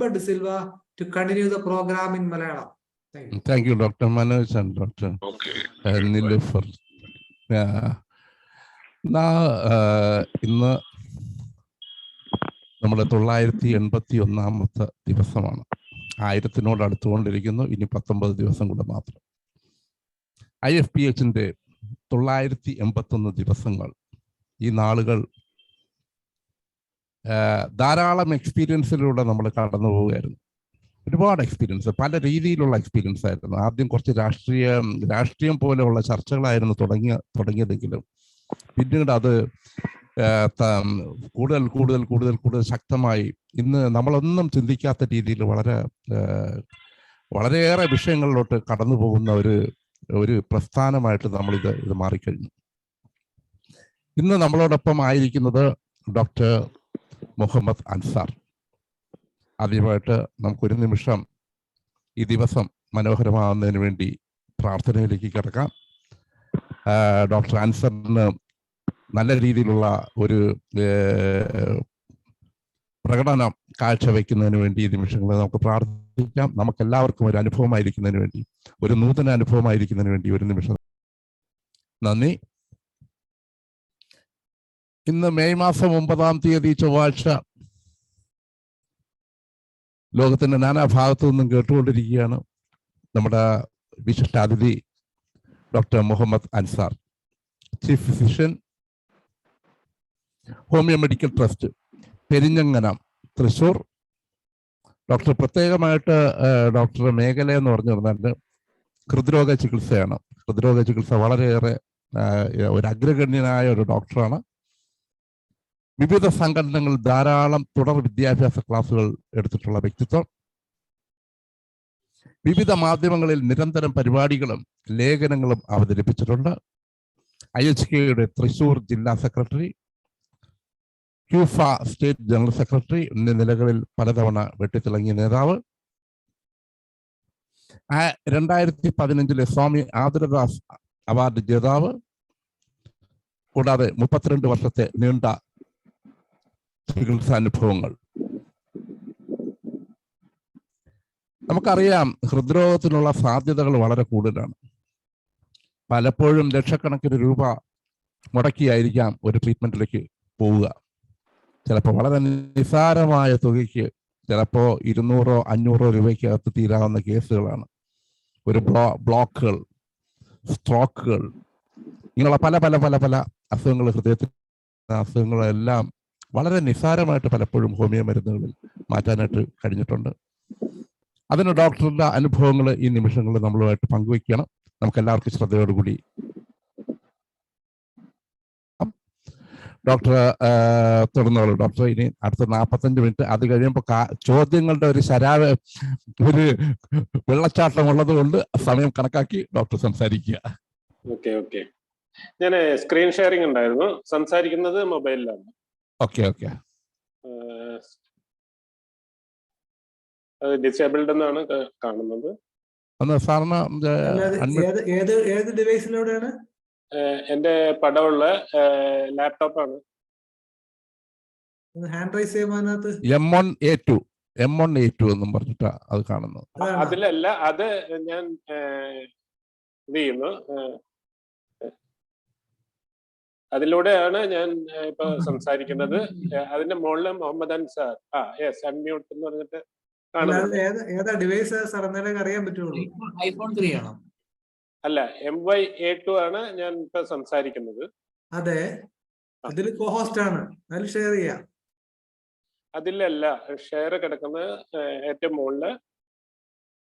De Silva to continue the program in Malayalam. Thank you. Thank you, Dr. Manoj and Dr. Nilufar. ഇന്ന് നമ്മുടെ 981 ദിവസമാണ്. 1000-നോട് അടുത്തുകൊണ്ടിരിക്കുന്നു. ഇനി 19 ദിവസം കൂടെ മാത്രം. IFPHന്റെ 981 ദിവസങ്ങൾ, ഈ നാളുകൾ ധാരാളം എക്സ്പീരിയൻസിലൂടെ നമ്മൾ കടന്നു പോവുകയായിരുന്നു. ഒരുപാട് എക്സ്പീരിയൻസ്, പല രീതിയിലുള്ള എക്സ്പീരിയൻസ് ആയിരുന്നു. ആദ്യം കുറച്ച് രാഷ്ട്രീയം പോലെയുള്ള ചർച്ചകളായിരുന്നു തുടങ്ങിയതെങ്കിലും പിന്നീട് അത് കൂടുതൽ ശക്തമായി ഇന്ന് നമ്മളൊന്നും ചിന്തിക്കാത്ത രീതിയിൽ വളരെയേറെ വിഷയങ്ങളിലോട്ട് കടന്നു പോകുന്ന ഒരു പ്രസ്ഥാനമായിട്ട് ഇത് മാറിക്കഴിഞ്ഞു. ഇന്ന് നമ്മളോടൊപ്പം ആയിരിക്കുന്നത് ഡോക്ടർ മുഹമ്മദ് അൻസാർ. ആദ്യമായിട്ട് നമുക്കൊരു നിമിഷം ഈ ദിവസം മനോഹരമാകുന്നതിന് വേണ്ടി പ്രാർത്ഥനയിലേക്ക് കിടക്കാം. ഡോക്ടർ അൻസാറിന് നല്ല രീതിയിലുള്ള ഒരു പ്രകടനം കാഴ്ചവെക്കുന്നതിന് വേണ്ടി ഈ നിമിഷങ്ങളിൽ നമുക്ക് പ്രാർത്ഥിക്കാം. നമുക്കെല്ലാവർക്കും ഒരു അനുഭവമായിരിക്കുന്നതിന് വേണ്ടി, ഒരു നൂതന അനുഭവമായിരിക്കുന്നതിന് വേണ്ടി ഒരു നിമിഷം നന്ദി. ഇന്ന് മെയ് മാസം 9-ാം തീയതി ചൊവ്വാഴ്ച ലോകത്തിന്റെ നാനാഭാഗത്തു നിന്നും കേട്ടുകൊണ്ടിരിക്കുകയാണ് നമ്മുടെ വിശിഷ്ടാതിഥി doctor Muhammad Ansar, chief physician, homeo medical trust, Perinjanam, Thrissur. Doctor പ്രത്യേകമായിട്ട് ഡോക്ടറുടെ മേഖല എന്ന് പറഞ്ഞു പറഞ്ഞാൽ ഹൃദ്രോഗ ചികിത്സയാണ്. ഹൃദ്രോഗ ചികിത്സ വളരെയേറെ ഒരു അഗ്രഗണ്യനായ ഒരു ഡോക്ടറാണ്. വിവിധ സംഘടനകൾ ധാരാളം തുടർ വിദ്യാഭ്യാസ ക്ലാസുകൾ എടുത്തിട്ടുള്ള വ്യക്തിത്വം. വിവിധ മാധ്യമങ്ങളിൽ നിരന്തരം പരിപാടികളും ലേഖനങ്ങളും അവതരിപ്പിച്ചിട്ടുണ്ട്. IHKയുടെ തൃശ്ശൂർ ജില്ലാ സെക്രട്ടറി, ക്യൂഫ സ്റ്റേറ്റ് ജനറൽ സെക്രട്ടറി എന്നീ നിലകളിൽ പലതവണ വെട്ടിത്തിളങ്ങിയ നേതാവ്. 2015 സ്വാമി ആദരദാസ് അവാർഡ് ജേതാവ്. കൂടാതെ 32 വർഷത്തെ നീണ്ട ചികിത്സാനുഭവങ്ങൾ. നമുക്കറിയാം, ഹൃദ്രോഗത്തിനുള്ള സാധ്യതകൾ വളരെ കൂടുതലാണ്. പലപ്പോഴും ലക്ഷക്കണക്കിന് രൂപ മുടക്കിയായിരിക്കാം ഒരു ട്രീറ്റ്മെന്റിലേക്ക് പോവുക. ചിലപ്പോൾ വളരെ നിസ്സാരമായ തുകയ്ക്ക്, ചിലപ്പോൾ 200-500 രൂപയ്ക്കകത്ത് തീരാവുന്ന കേസുകളാണ്. ഒരു ബ്ലോക്കുകൾ, സ്ട്രോക്കുകൾ, ഇങ്ങനെയുള്ള പല പല പല പല അസുഖങ്ങൾ, ഹൃദയത്തിന് അസുഖങ്ങളെല്ലാം വളരെ നിസ്സാരമായിട്ട് പലപ്പോഴും ഹോമിയോ മരുന്നുകളിൽ മാറ്റാനായിട്ട് കഴിഞ്ഞിട്ടുണ്ട്. അതിന് ഡോക്ടറുടെ അനുഭവങ്ങൾ ഈ നിമിഷങ്ങളിൽ നമ്മളുമായിട്ട് പങ്കുവയ്ക്കണം. നമുക്ക് എല്ലാവർക്കും ശ്രദ്ധയോടുകൂടി ഡോക്ടർ തുടർന്നോളൂ. ഡോക്ടർ ഇനി അടുത്ത 45 മിനിറ്റ്, അത് കഴിയുമ്പോൾ ചോദ്യങ്ങളുടെ ഒരു വെള്ളച്ചാട്ടം ഉള്ളത് കൊണ്ട് സമയം കണക്കാക്കി ഡോക്ടർ സംസാരിക്കുക. ഓക്കെ. ഞാൻ സ്ക്രീൻ ഷെയറിംഗ് ഉണ്ടായിരുന്നു, സംസാരിക്കുന്നത് മൊബൈലിലാണ്. ഓക്കെ. ഡിസേബിൾഡ് എന്നാണ് കാണുന്നത്. ഏത് ഡിവൈസിലൂടെയാണ്? എന്റെ പടമുള്ള ലാപ്ടോപ്പാണ്. ഹാൻഡ് റൈസ് ചെയ്യുമ്പോൾ M1A2 എന്നും പറഞ്ഞിട്ടാ അത് കാണുന്നത്. അതിലല്ല, അത് ഞാൻ ഇത് ചെയ്യുന്നു. അതിലൂടെയാണ് ഞാൻ ഇപ്പൊ സംസാരിക്കുന്നത്. അതിന്റെ മുകളിൽ മുഹമ്മദ് അൻസാർ അൺമ്യൂട്ട് എന്ന് പറഞ്ഞിട്ട് ഏതാ ഡിവൈസ് അറിയാൻ പറ്റുള്ളൂ? iPhone 3 ആണോ? അല്ല, MY-A2 ആണ് ഞാൻ ഇപ്പൊ സംസാരിക്കുന്നത്. അതെ, അതിൽ കോഹോസ്റ്റ് ആണ്. അതിൽ ഷെയർ ചെയ്യാം. അതിലല്ല, ഷെയർ കിടക്കുന്നത് ഏറ്റവും മുകളില്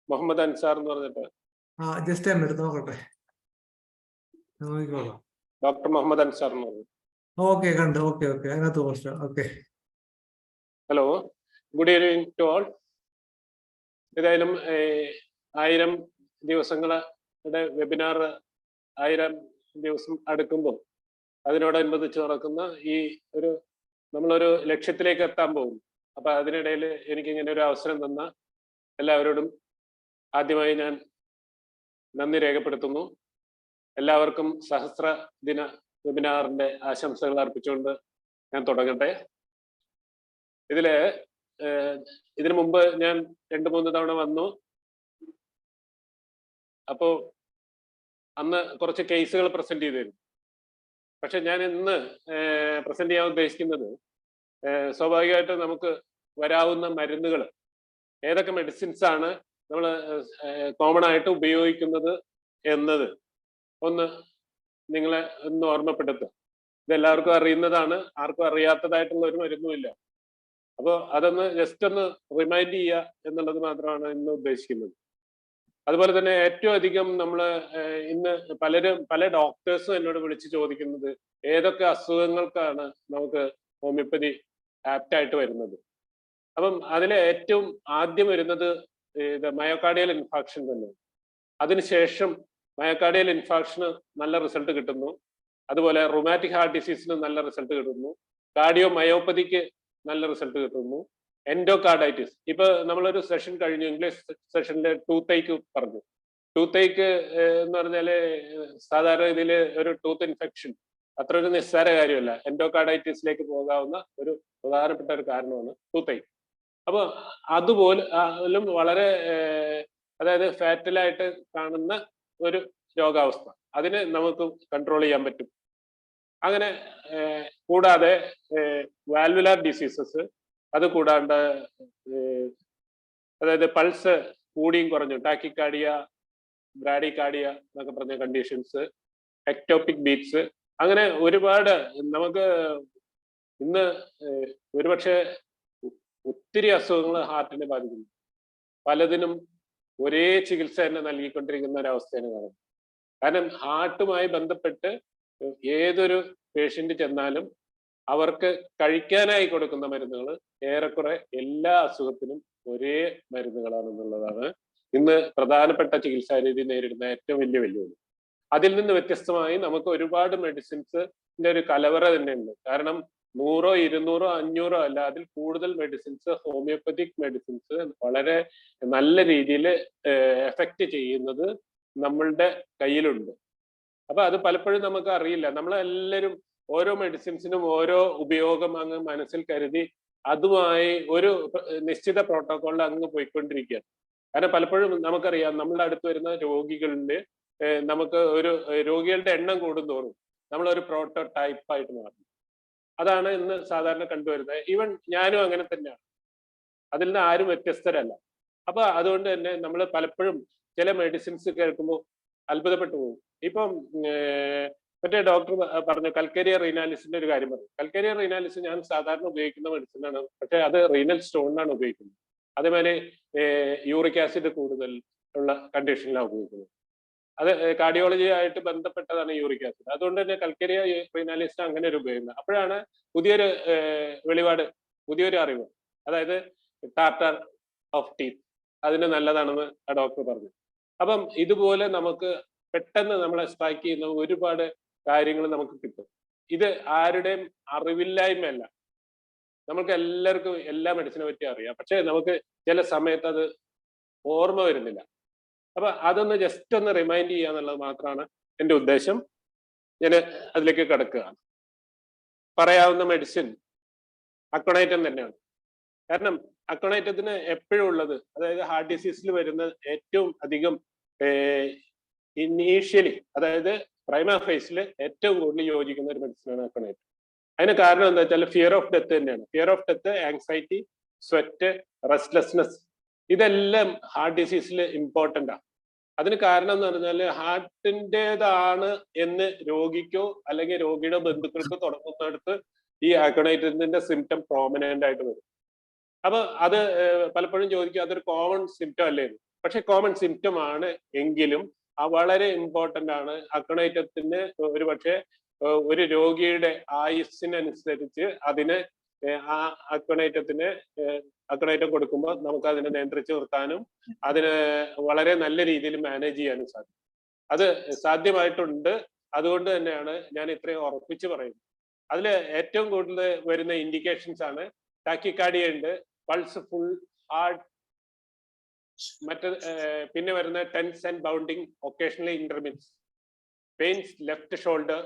മുഹമ്മദ് അൻസാർ എന്ന് പറഞ്ഞിട്ട്. ജസ്റ്റ് എടുത്ത് നോക്കട്ടെ, നോക്കിക്കോളാം. ഡോക്ടർ മുഹമ്മദ് അൻസാർ എന്ന് പറഞ്ഞു. ഓക്കെ, കണ്ടു. ഓക്കെ, അതിനകത്ത് post. Okay. Hello, good evening to all. ഏതായാലും 1000 ദിവസങ്ങളുടെ വെബിനാർ 1000 ദിവസം അടുക്കുമ്പോൾ അതിനോടനുബന്ധിച്ച് നടക്കുന്ന ഈ നമ്മളൊരു ലക്ഷ്യത്തിലേക്ക് എത്താൻ പോകും. അപ്പൊ അതിനിടയിൽ എനിക്കിങ്ങനെ ഒരു അവസരം തന്ന എല്ലാവരോടും ആദ്യമായി ഞാൻ നന്ദി രേഖപ്പെടുത്തുന്നു. എല്ലാവർക്കും സഹസ്ര ദിന വെബിനാറിന്റെ ആശംസകൾ അർപ്പിച്ചുകൊണ്ട് ഞാൻ തുടങ്ങട്ടെ. ഇതില് ഇതിനു മുമ്പ് ഞാൻ 2-3 തവണ വന്നു. അപ്പോ അന്ന് കുറച്ച് കേസുകൾ പ്രസന്റ് ചെയ്തിരുന്നു. പക്ഷെ ഞാൻ ഇന്ന് പ്രസന്റ് ചെയ്യാൻ ഉദ്ദേശിക്കുന്നത് സ്വാഭാവികമായിട്ടും നമുക്ക് വരാവുന്ന മരുന്നുകൾ, ഏതൊക്കെ മെഡിസിൻസ് ആണ് നമ്മൾ കോമൺ ആയിട്ട് ഉപയോഗിക്കുന്നത് എന്നത് ഒന്ന് നിങ്ങളെ ഒന്ന് ഓർമ്മപ്പെടുത്തുക. ഇതെല്ലാവർക്കും അറിയുന്നതാണ്, ആർക്കും അറിയാത്തതായിട്ടുള്ള ഒരു മരുന്നുമില്ല. അപ്പോൾ അതൊന്ന് ജസ്റ്റ് ഒന്ന് റിമൈൻഡ് ചെയ്യുക എന്നുള്ളത് മാത്രമാണ് ഇന്ന് ഉദ്ദേശിക്കുന്നത്. അതുപോലെ തന്നെ ഏറ്റവും അധികം നമ്മൾ ഇന്ന് പല ഡോക്ടേഴ്സും എന്നോട് വിളിച്ച് ചോദിക്കുന്നത് ഏതൊക്കെ അസുഖങ്ങൾക്കാണ് നമുക്ക് ഹോമിയോപ്പതി ആപ്റ്റായിട്ട് വരുന്നത്. അപ്പം അതിലെ ഏറ്റവും ആദ്യം വരുന്നത് മയോകാർഡിയൽ ഇൻഫാക്ഷൻ തന്നെയാണ്. അതിനുശേഷം മയോകാർഡിയൽ ഇൻഫാക്ഷന് നല്ല റിസൾട്ട് കിട്ടുന്നു. അതുപോലെ റുമാറ്റിക് ഹാർട്ട് ഡിസീസിന് നല്ല റിസൾട്ട് കിട്ടുന്നു. കാർഡിയോ മയോപ്പതിക്ക് നല്ല റിസൾട്ട് കിട്ടുന്നു. എൻഡോകാർഡൈറ്റിസ്, ഇപ്പൊ നമ്മളൊരു സെഷൻ കഴിഞ്ഞു, ഇംഗ്ലീഷ് സെഷനിലെ ടൂത്ത് ഏക്ക് പറഞ്ഞു. ടൂത്ത് ഏക്ക് എന്ന് പറഞ്ഞാല് സാധാരണ ഇതില് ഒരു ടൂത്ത് ഇൻഫെക്ഷൻ അത്ര ഒരു നിസ്സാര കാര്യമല്ല. എൻഡോകാർഡൈറ്റിസിലേക്ക് പോകാവുന്ന ഒരു പ്രധാനപ്പെട്ട ഒരു കാരണമാണ് ടൂത്ത് ഏക്ക്. അപ്പൊ അതുപോലെ വളരെ അതായത് ഫാറ്റലായിട്ട് കാണുന്ന ഒരു രോഗാവസ്ഥ, അതിനെ നമുക്ക് കൺട്രോൾ ചെയ്യാൻ പറ്റും. അങ്ങനെ കൂടാതെ വാൽവുലാർ ഡിസീസസ്, അത് കൂടാണ്ട് അതായത് പൾസ് കൂടിയും കുറഞ്ഞു, ടാക്കിക്കാർഡിയ, ബ്രാഡിക്കാർഡിയ എന്നൊക്കെ പറഞ്ഞ കണ്ടീഷൻസ്, എക്ടോപിക് ബീറ്റ്സ്, അങ്ങനെ ഒരുപാട് നമുക്ക് ഇന്ന് ഒരുപക്ഷെ ഒത്തിരി അസുഖങ്ങൾ ഹാർട്ടിനെ ബാധിക്കുന്നു. പലതിനും ഒരേ ചികിത്സ തന്നെ നൽകിക്കൊണ്ടിരിക്കുന്ന ഒരവസ്ഥയാണ് കാണുന്നത്. കാരണം ഹാർട്ടുമായി ബന്ധപ്പെട്ട് ഏതൊരു പേഷ്യന്റ് ചെന്നാലും അവർക്ക് കഴിക്കാനായി കൊടുക്കുന്ന മരുന്നുകൾ ഏറെക്കുറെ എല്ലാ അസുഖത്തിനും ഒരേ മരുന്നുകളാണെന്നുള്ളതാണ് ഇന്ന് പ്രധാനപ്പെട്ട ചികിത്സാ രീതി നേരിടുന്ന ഏറ്റവും വലിയ വെല്ലുവിളി. അതിൽ നിന്ന് വ്യത്യസ്തമായി നമുക്ക് ഒരുപാട് മെഡിസിൻസിന്റെ ഒരു കലവറ തന്നെയുണ്ട്. കാരണം 100, 200, 500 അല്ല, അതിൽ കൂടുതൽ മെഡിസിൻസ്, ഹോമിയോപ്പതിക് മെഡിസിൻസ് വളരെ നല്ല രീതിയിൽ എഫക്റ്റ് ചെയ്യുന്നത് നമ്മളുടെ കയ്യിലുണ്ട്. അപ്പൊ അത് പലപ്പോഴും നമുക്ക് അറിയില്ല. നമ്മളെല്ലാവരും ഓരോ മെഡിസിൻസിനും ഓരോ ഉപയോഗം അങ്ങ് മനസ്സിൽ കരുതി അതുമായി ഒരു നിശ്ചിത പ്രോട്ടോകോളിൽ അങ്ങ് പോയിക്കൊണ്ടിരിക്കുകയാണ്. കാരണം പലപ്പോഴും നമുക്കറിയാം, നമ്മളുടെ അടുത്ത് വരുന്ന രോഗികളിൽ നമുക്ക് ഒരു രോഗികളുടെ എണ്ണം കൂടുന്തോറും നമ്മളൊരു പ്രോട്ടോ ടൈപ്പായിട്ട് മാറും. അതാണ് ഇന്ന് സാധാരണ കണ്ടുവരുന്നത്. ഈവൻ ഞാനും അങ്ങനെ തന്നെയാണ്, അതിൽ നിന്ന് ആരും വ്യത്യസ്തരല്ല. അപ്പൊ അതുകൊണ്ട് തന്നെ നമ്മൾ പലപ്പോഴും ചില മെഡിസിൻസ് കേൾക്കുമ്പോൾ അത്ഭുതപ്പെട്ടു പോകും. ഇപ്പം മറ്റേ ഡോക്ടർ പറഞ്ഞു കൽക്കേരിയ റീനാലിസിന്റെ ഒരു കാര്യം പറഞ്ഞു. കൽക്കേരിയ റീനാലിസ് ഞാൻ സാധാരണ ഉപയോഗിക്കുന്ന മെഡിസിനാണ്, പക്ഷെ അത് റീനൽ സ്റ്റോണിനാണ് ഉപയോഗിക്കുന്നത്. അതേപോലെ യൂറിക് ആസിഡ് കൂടുതൽ ഉള്ള കണ്ടീഷനിലാണ് ഉപയോഗിക്കുന്നത്. അത് കാർഡിയോളജി ആയിട്ട് ബന്ധപ്പെട്ടതാണ് യൂറിക് ആസിഡ്. അതുകൊണ്ട് തന്നെ കൽക്കേരിയ റീനാലിസിന് അങ്ങനെ ഒരു ഉപയോഗിക്കുന്നത്. അപ്പോഴാണ് പുതിയൊരു വെളിപാട്, പുതിയൊരു അറിവ്, അതായത് ടാർട്ടർ ഓഫ് ടീത്ത് അതിന് നല്ലതാണെന്ന് ആ ഡോക്ടർ പറഞ്ഞു. അപ്പം ഇതുപോലെ നമുക്ക് പെട്ടെന്ന് നമ്മളെ സ്ട്രൈക്ക് ചെയ്യുന്ന ഒരുപാട് കാര്യങ്ങൾ നമുക്ക് കിട്ടും. ഇത് ആരുടെയും അറിവില്ലായ്മയല്ല, നമുക്ക് എല്ലാവർക്കും എല്ലാ മെഡിസിനെ പറ്റി അറിയാം, പക്ഷെ നമുക്ക് ചില സമയത്ത് അത് ഓർമ്മ വരുന്നില്ല. അപ്പൊ അതൊന്ന് ജസ്റ്റ് ഒന്ന് റിമൈൻഡ് ചെയ്യുക എന്നുള്ളത് മാത്രമാണ് എൻ്റെ ഉദ്ദേശം. ഞാൻ അതിലേക്ക് കിടക്കുകയാണ്. പറയാവുന്ന മെഡിസിൻ അക്കോണൈറ്റം തന്നെയാണ്. കാരണം അക്കോണൈറ്റത്തിന് എപ്പോഴും ഉള്ളത്, അതായത് ഹാർട്ട് ഡിസീസിൽ വരുന്ന ഏറ്റവും അധികം ഇനീഷ്യലി, അതായത് പ്രൈമ ഫേസിൽ ഏറ്റവും കൂടുതൽ യോജിക്കുന്ന ഒരു മെഡിസിനാണ് അക്കോണൈറ്റം. അതിന് കാരണം എന്താ വെച്ചാൽ ഫിയർ ഓഫ് ഡെത്ത് തന്നെയാണ്. Fear of death, anxiety, sweat, restlessness, ഇതെല്ലാം ഹാർട്ട് ഡിസീസിൽ ഇമ്പോർട്ടൻ്റ് ആണ്. അതിന് കാരണം എന്ന് പറഞ്ഞാൽ ഹാർട്ടിൻ്റെതാണ് എന്ന് രോഗിക്കോ അല്ലെങ്കിൽ രോഗിയുടെ ബന്ധുക്കൾക്കോ തുടങ്ങുന്നിടത്ത് ഈ അക്കോണൈറ്റത്തിന്റെ സിംറ്റം പ്രോമിനന്റ് ആയിട്ട് വരും. അപ്പൊ അത് പലപ്പോഴും ചോദിക്കും അതൊരു കോമൺ സിംറ്റം അല്ലേ? പക്ഷെ കോമൺ സിംറ്റം ആണ് എങ്കിലും വളരെ ഇമ്പോർട്ടന്റ് ആണ്. അക്കോണൈറ്റത്തിന് ഒരു പക്ഷേ ഒരു രോഗിയുടെ ആയുസ്സിനനുസരിച്ച് അതിന് ആ അക്കോണൈറ്റം കൊടുക്കുമ്പോൾ നമുക്ക് അതിനെ നിയന്ത്രിച്ചു നിർത്താനും അതിന് വളരെ നല്ല രീതിയിൽ മാനേജ് ചെയ്യാനും സാധിക്കും. അത് സാധ്യമായിട്ടുണ്ട്. അതുകൊണ്ട് തന്നെയാണ് ഞാൻ ഇത്രയും ഉറപ്പിച്ച് പറയുന്നത്. അതിൽ ഏറ്റവും കൂടുതൽ വരുന്ന ഇൻഡിക്കേഷൻസ് ആണ് ടാക്കിക്കാർഡിയ ഉണ്ട്, പൾസ് ഫുൾ, ഹാർട്ട്, പിന്നെ വരുന്ന tense and bounding, occasionally intermits, pains left shoulder,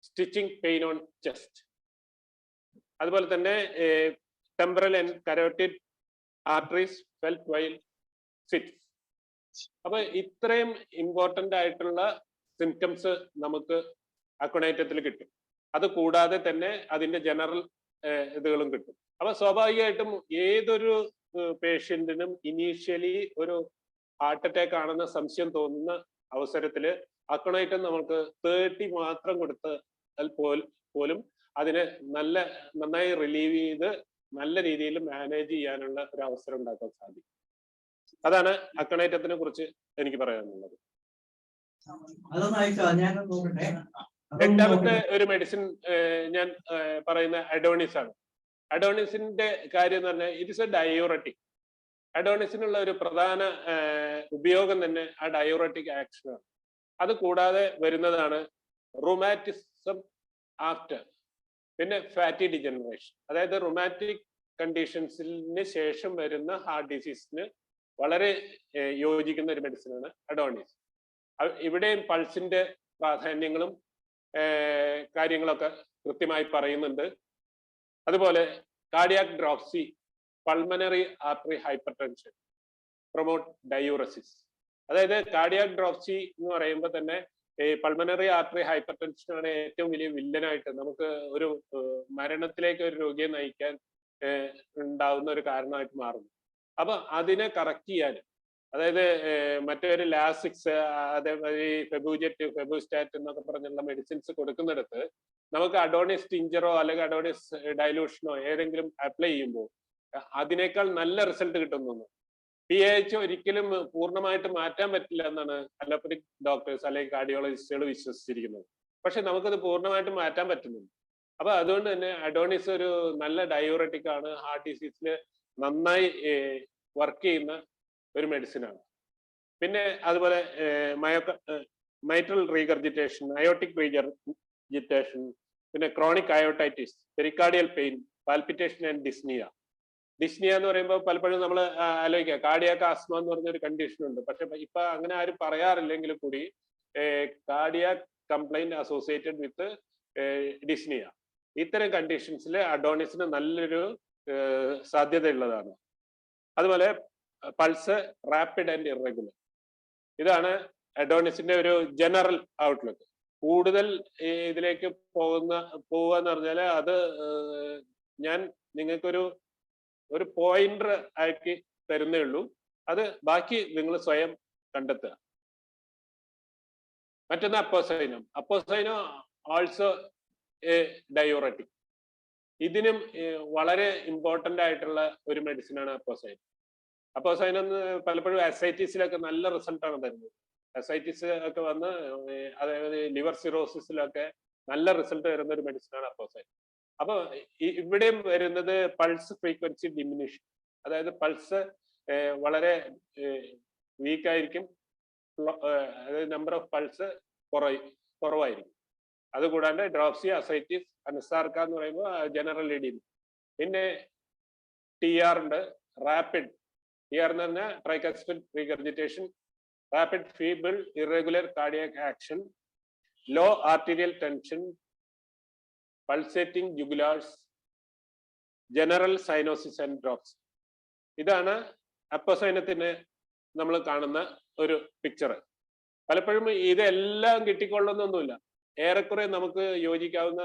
stitching pain on chest. അതുപോലെ തന്നെ temporal and carotid arteries felt while sit. അപ്പൊ ഇത്രയും ഇമ്പോർട്ടന്റ് ആയിട്ടുള്ള സിംറ്റംസ് നമുക്ക് അക്വണൈറ്റത്തിൽ കിട്ടും. അത് കൂടാതെ തന്നെ അതിന്റെ ജനറൽ ഇതുകളും കിട്ടും. അപ്പൊ സ്വാഭാവികമായിട്ടും ഏതൊരു പേഷ്യന്റിനും ഇനീഷ്യലി ഒരു ഹാർട്ട് അറ്റാക്ക് ആണെന്ന സംശയം തോന്നുന്ന അവസരത്തിൽ അക്വണൈറ്റം നമുക്ക് 30 മാത്രം കൊടുത്താൽ പോലും അതിനെ നന്നായി റിലീവ് ചെയ്ത് നല്ല രീതിയിൽ മാനേജ് ചെയ്യാനുള്ള ഒരു അവസരം ഉണ്ടാക്കാൻ സാധിക്കും. അതാണ് അക്വണൈറ്റത്തിനെ കുറിച്ച് എനിക്ക് പറയാനുള്ളത്. രണ്ടാമത്തെ ഒരു മെഡിസിൻ ഞാൻ പറയുന്ന അഡോണിസ് ആണ്. അഡോണിസിന്റെ കാര്യം എന്ന് പറഞ്ഞാൽ ഇറ്റ് ഇസ് എ ഡയോററ്റിക്. അഡോണിസിനുള്ള ഒരു പ്രധാന ഉപയോഗം തന്നെ ആ ഡയോററ്റിക് ആക്ഷനാണ്. അത് കൂടാതെ വരുന്നതാണ് റുമാറ്റിസം ആഫ്റ്റർ, പിന്നെ ഫാറ്റി ഡിജനറേഷൻ. അതായത് റുമാറ്റിക് കണ്ടീഷൻസിന് ശേഷം വരുന്ന ഹാർട്ട് ഡിസീസിന് വളരെ യോജിക്കുന്ന ഒരു മെഡിസിനാണ് അഡോണിസ്. ഇവിടെയും പൾസിന്റെ പ്രാധാന്യങ്ങളും കാര്യങ്ങളൊക്കെ കൃത്യമായി പറയുന്നുണ്ട്. അതുപോലെ cardiac dropsy, pulmonary artery hypertension, promote diuresis. അതായത് കാർഡിയാക് ഡ്രോപ്സി എന്ന് പറയുമ്പോൾ തന്നെ ഈ പൾമനറി ആർട്ടറി ഹൈപ്പർടെൻഷനാണ് ഏറ്റവും വലിയ വില്ലനായിട്ട് നമുക്ക് ഒരു മരണത്തിലേക്ക് ഒരു രോഗിയെ നയിക്കാൻ ഉണ്ടാവുന്ന ഒരു കാരണമായിട്ട് മാറുന്നു. അപ്പൊ അതിനെ കറക്റ്റ് ചെയ്യാൻ, അതായത് മറ്റൊരു ലാസിക്സ്, അതേമാതിരി ഫെബുജെറ്റ്, ഫെബുസ്റ്റാറ്റ് എന്നൊക്കെ പറഞ്ഞുള്ള മെഡിസിൻസ് കൊടുക്കുന്നിടത്ത് നമുക്ക് അഡോണിസ് ടിഞ്ചറോ അല്ലെങ്കിൽ അഡോണിസ് ഡൈലൂഷനോ ഏതെങ്കിലും അപ്ലൈ ചെയ്യുമ്പോൾ അതിനേക്കാൾ നല്ല റിസൾട്ട് കിട്ടുന്നു. PAH ഒരിക്കലും പൂർണ്ണമായിട്ട് മാറ്റാൻ പറ്റില്ല എന്നാണ് അലോപ്പതിക് ഡോക്ടേഴ്സ് അല്ലെങ്കിൽ കാർഡിയോളജിസ്റ്റുകൾ വിശ്വസിച്ചിരിക്കുന്നത്. പക്ഷെ നമുക്കത് പൂർണ്ണമായിട്ട് മാറ്റാൻ പറ്റുന്നുണ്ട്. അപ്പൊ അതുകൊണ്ട് തന്നെ അഡോണിസ് ഒരു നല്ല ഡയോററ്റിക് ആണ്. ഹാർട്ട് ഡിസീസിൽ നന്നായി വർക്ക് ചെയ്യുന്ന ഒരു മെഡിസിൻ ആണ്. പിന്നെ അതുപോലെ മൈട്രൽ റീഗർജിറ്റേഷൻ, അയോട്ടിക് റീഗർജിറ്റേഷൻ, പിന്നെ chronic aortitis, pericardial pain, palpitation and dyspnoea. Dyspnoea എന്ന് പറയുമ്പോൾ പലപ്പോഴും നമ്മൾ ആലോചിക്കുക കാർഡിയാക് ആസ്മ എന്ന് പറഞ്ഞൊരു കണ്ടീഷൻ ഉണ്ട്. പക്ഷെ ഇപ്പൊ അങ്ങനെ ആരും പറയാറില്ലെങ്കിലും കൂടി cardiac complaint associated with dyspnoea, ഇത്തരം കണ്ടീഷൻസിൽ അഡോണിസിന് നല്ലൊരു സാധ്യതയുള്ളതാണ്. അതുപോലെ പൾസ് റാപ്പിഡ് ആൻഡ് ഇറഗുലർ. ഇതാണ് അഡോണിസിന്റെ ഒരു ജനറൽ ഔട്ട്ലുക്ക്. കൂടുതൽ ഇതിലേക്ക് പോവുക എന്ന് പറഞ്ഞാൽ അത് ഞാൻ നിങ്ങൾക്കൊരു പോയിന്റർ ആക്കി തരുന്നേ ഉള്ളൂ. അത് ബാക്കി നിങ്ങൾ സ്വയം കണ്ടെത്തുക. മറ്റൊന്ന് അപ്പോസൈനം. അപ്പോസൈനോ ആൾസോ എ ഡയോററ്റിക്. ഇതിനും വളരെ ഇമ്പോർട്ടന്റ് ആയിട്ടുള്ള ഒരു മെഡിസിനാണ് അപ്പോസൈൻ. അപ്പോസൈനം പലപ്പോഴും എസൈറ്റിസിലൊക്കെ നല്ല റിസൾട്ടാണ് തരുന്നത്. എസൈറ്റിസ് ഒക്കെ വന്ന് അതായത് ലിവർ സിറോസിസിലൊക്കെ നല്ല റിസൾട്ട് വരുന്ന ഒരു മെഡിസിനാണ് അപ്പോസൈൻ. അപ്പൊ ഇവിടെയും വരുന്നത് പൾസ് ഫ്രീക്വൻസി ഡിമിനിഷൻ. അതായത് പൾസ് വളരെ വീക്കായിരിക്കും, അതായത് നമ്പർ ഓഫ് പൾസ് കുറവായിരിക്കും. അതുകൂടാണ്ട് ഡ്രോപ്സി, അസൈറ്റിസ്, അനസാർക്ക എന്ന് പറയുമ്പോൾ ജനറൽ എഡിമ. പിന്നെ TR ഉണ്ട്, റാപ്പിഡ്. TR എന്ന് പറഞ്ഞാൽ tricuspid regurgitation, rapid feeble irregular cardiac action, low arterial tension, pulsating jugulars, general cyanosis and dropsy. ഇതാണ് അപ്പോസൈനത്തിന് നമ്മൾ കാണുന്ന ഒരു പിക്ചർ. പലപ്പോഴും ഇതെല്ലാം കിട്ടിക്കൊള്ളുന്നൊന്നുമില്ല. ഏറെക്കുറെ നമുക്ക് യോജിക്കാവുന്ന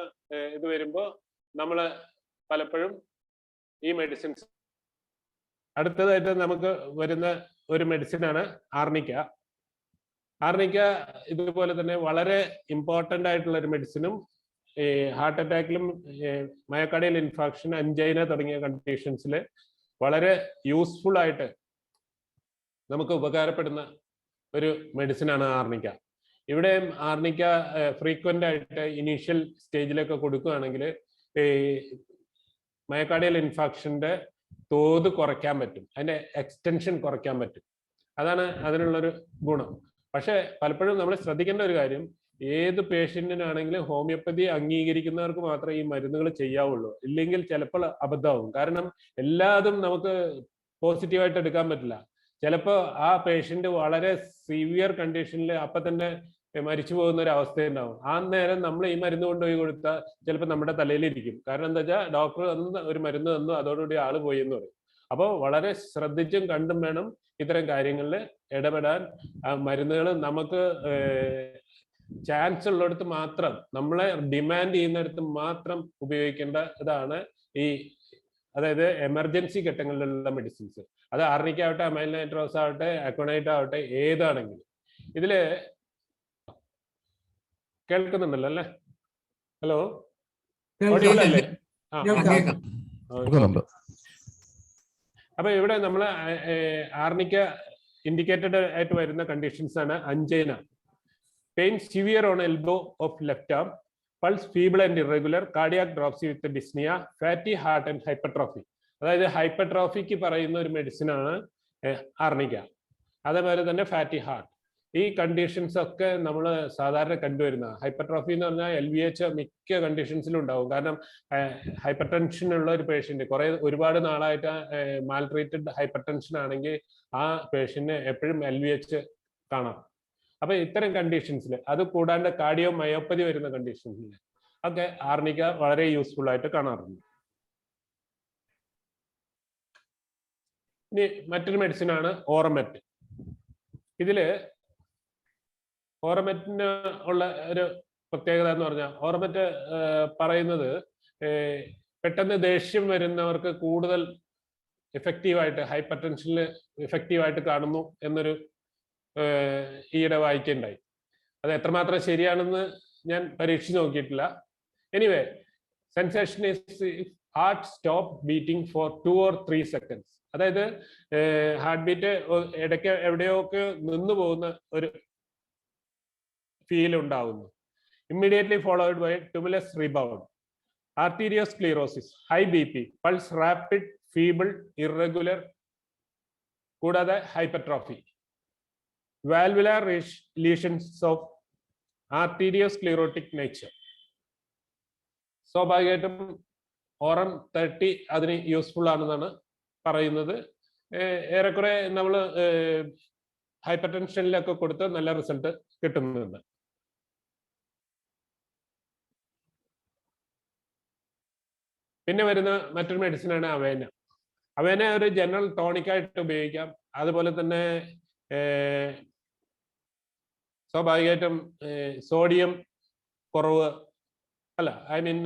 ഇത് വരുമ്പോൾ നമ്മൾ പലപ്പോഴും ഈ മെഡിസിൻസ്. അടുത്തതായിട്ട് നമുക്ക് വരുന്ന ഒരു മെഡിസിനാണ് ആർണിക്ക. ആർണിക്ക ഇതുപോലെ തന്നെ വളരെ ഇമ്പോർട്ടൻ്റ് ആയിട്ടുള്ള ഒരു മെഡിസിനും ഹാർട്ട് അറ്റാക്കിലും മയോകാർഡിയൽ ഇൻഫാക്ഷൻ, അൻജൈന തുടങ്ങിയ കണ്ടീഷൻസിൽ വളരെ യൂസ്ഫുൾ ആയിട്ട് നമുക്ക് ഉപകാരപ്പെടുന്ന ഒരു മെഡിസിനാണ് ആർണിക്ക. ഇവിടെ ആർണിക്ക ഫ്രീക്വന്റ് ആയിട്ട് ഇനീഷ്യൽ സ്റ്റേജിലൊക്കെ കൊടുക്കുകയാണെങ്കിൽ മയോകാർഡിയൽ ഇൻഫാക്ഷന്റെ തോത് കുറയ്ക്കാൻ പറ്റും, അതിന്റെ എക്സ്റ്റൻഷൻ കുറയ്ക്കാൻ പറ്റും. അതാണ് അതിനുള്ളൊരു ഗുണം. പക്ഷെ പലപ്പോഴും നമ്മൾ ശ്രദ്ധിക്കേണ്ട ഒരു കാര്യം, ഏത് പേഷ്യന്റിനാണെങ്കിലും ഹോമിയോപ്പതി അംഗീകരിക്കുന്നവർക്ക് മാത്രമേ ഈ മരുന്നുകൾ ചെയ്യാവുള്ളൂ. ഇല്ലെങ്കിൽ ചിലപ്പോൾ അബദ്ധമാവും. കാരണം എല്ലാതും നമുക്ക് പോസിറ്റീവായിട്ട് എടുക്കാൻ പറ്റില്ല. ചിലപ്പോൾ ആ പേഷ്യന്റ് വളരെ സിവിയർ കണ്ടീഷനിൽ അപ്പൊ തന്നെ മരിച്ചു പോകുന്ന ഒരു അവസ്ഥ ഉണ്ടാവും. ആ നേരം നമ്മൾ ഈ മരുന്ന് കൊണ്ടുപോയി കൊടുത്താൽ ചിലപ്പോൾ നമ്മുടെ തലയിലിരിക്കും. കാരണം എന്താ വെച്ചാൽ ഡോക്ടർ തന്നു ഒരു മരുന്ന് തന്നു, അതോടുകൂടി ആള് പോയി എന്ന് പറയും. അപ്പോൾ വളരെ ശ്രദ്ധിച്ചും കണ്ടും വേണം ഇത്തരം കാര്യങ്ങളിൽ ഇടപെടാൻ. മരുന്നുകൾ നമുക്ക് ചാൻസ് ഉള്ളിടത്ത് മാത്രം, നമ്മളെ ഡിമാൻഡ് ചെയ്യുന്നിടത്ത് മാത്രം ഉപയോഗിക്കേണ്ട ഇതാണ് ഈ, അതായത് എമർജൻസി ഘട്ടങ്ങളിലുള്ള മെഡിസിൻസ്. അത് ആർണിക്ക ആവട്ടെ, അമൈൽ നൈട്രോസ് ആവട്ടെ, അക്വണൈറ്റ് ആവട്ടെ, ഏതാണെങ്കിലും. ഇതില് കേൾക്കുന്നുണ്ടല്ലോ അല്ലേ? ഹലോ, ഓഡിയോ അല്ലേ? അപ്പൊ ഇവിടെ നമ്മൾ ആർണിക്ക ഇൻഡിക്കേറ്റഡ് ആയിട്ട് വരുന്ന കണ്ടീഷൻസ് ആണ് അഞ്ചൈന, pain severe on elbow of left arm, pulse feeble and irregular, cardiac dropsy with dyspnoea, fatty heart and hypertrophy. അതായത് ഹൈപ്പർട്രോഫിക്ക് പറയുന്ന ഒരു മെഡിസിൻ ആണ് ആർണിക്ക. അതേപോലെ തന്നെ ഫാറ്റി ഹാർട്ട്. ഈ കണ്ടീഷൻസ് ഒക്കെ നമ്മൾ സാധാരണ കണ്ടുവരുന്ന, ഹൈപ്പർട്രോഫി എന്ന് പറഞ്ഞാൽ LVH മിക്ക കണ്ടീഷൻസിലും ഉണ്ടാവും. കാരണം ഹൈപ്പർ ടെൻഷൻ ഉള്ള ഒരു പേഷ്യന്റ് ഒരുപാട് നാളായിട്ട് മാൽട്രീറ്റഡ് ഹൈപ്പർ ടെൻഷൻ ആണെങ്കിൽ ആ പേഷ്യന്റിന് എപ്പോഴും LVH കാണാം. അപ്പൊ ഇത്തരം കണ്ടീഷൻസിൽ, അത് കൂടാണ്ട് കാർഡിയോ മയോപ്പതി വരുന്ന കണ്ടീഷൻസിൽ ഒക്കെ ആർണിക്ക വളരെ യൂസ്ഫുൾ ആയിട്ട് കാണാറുണ്ട്. ഇനി മറ്റൊരു മെഡിസിൻ ആണ് ഓറമെറ്റ്. ഇതില് ഓറമെറ്റിന് ഉള്ള ഒരു പ്രത്യേകത എന്ന് പറഞ്ഞാൽ, ഓറമെറ്റ് പറയുന്നത് പെട്ടെന്ന് ദേഷ്യം വരുന്നവർക്ക് കൂടുതൽ എഫക്റ്റീവായിട്ട്, ഹൈപ്പർ ടെൻഷനിൽ എഫക്റ്റീവായിട്ട് കാണുന്നു എന്നൊരു ഈയിടെ വായിക്കുകയുണ്ടായി. അത് എത്രമാത്രം ശരിയാണെന്ന് ഞാൻ പരീക്ഷിച്ച് നോക്കിയിട്ടില്ല. Anyway, sensation is heart stop beating for 2 or 3 seconds. അതായത് ഹാർട്ട് ബീറ്റ് ഇടയ്ക്ക് എവിടെയൊക്കെ നിന്നു പോകുന്ന ഒരു ഫീൽ ഉണ്ടാകുന്നു. Immediately followed by tumultuous rebound, arteriosclerosis, high BP, pulse rapid, feeble, irregular, കൂടാതെ hypertrophy, valvular lesions of arteriosclerotic nature. സ്വാഭാവികമായിട്ടും ഓറം 30 അതിന് യൂസ്ഫുൾ ആണെന്നാണ് പറയുന്നത്. ഏറെക്കുറെ നമ്മൾ ഹൈപ്പർ ടെൻഷനിലൊക്കെ കൊടുത്ത് നല്ല റിസൾട്ട് കിട്ടുന്നുണ്ട്. പിന്നെ വരുന്ന മറ്റൊരു മെഡിസിനാണ് അവേന. അവേന ഒരു ജനറൽ ടോണിക്കായിട്ട് ഉപയോഗിക്കാം. അതുപോലെ തന്നെ സ്വാഭാവികമായിട്ടും സോഡിയം കുറവ്, അല്ല ഐ മീൻ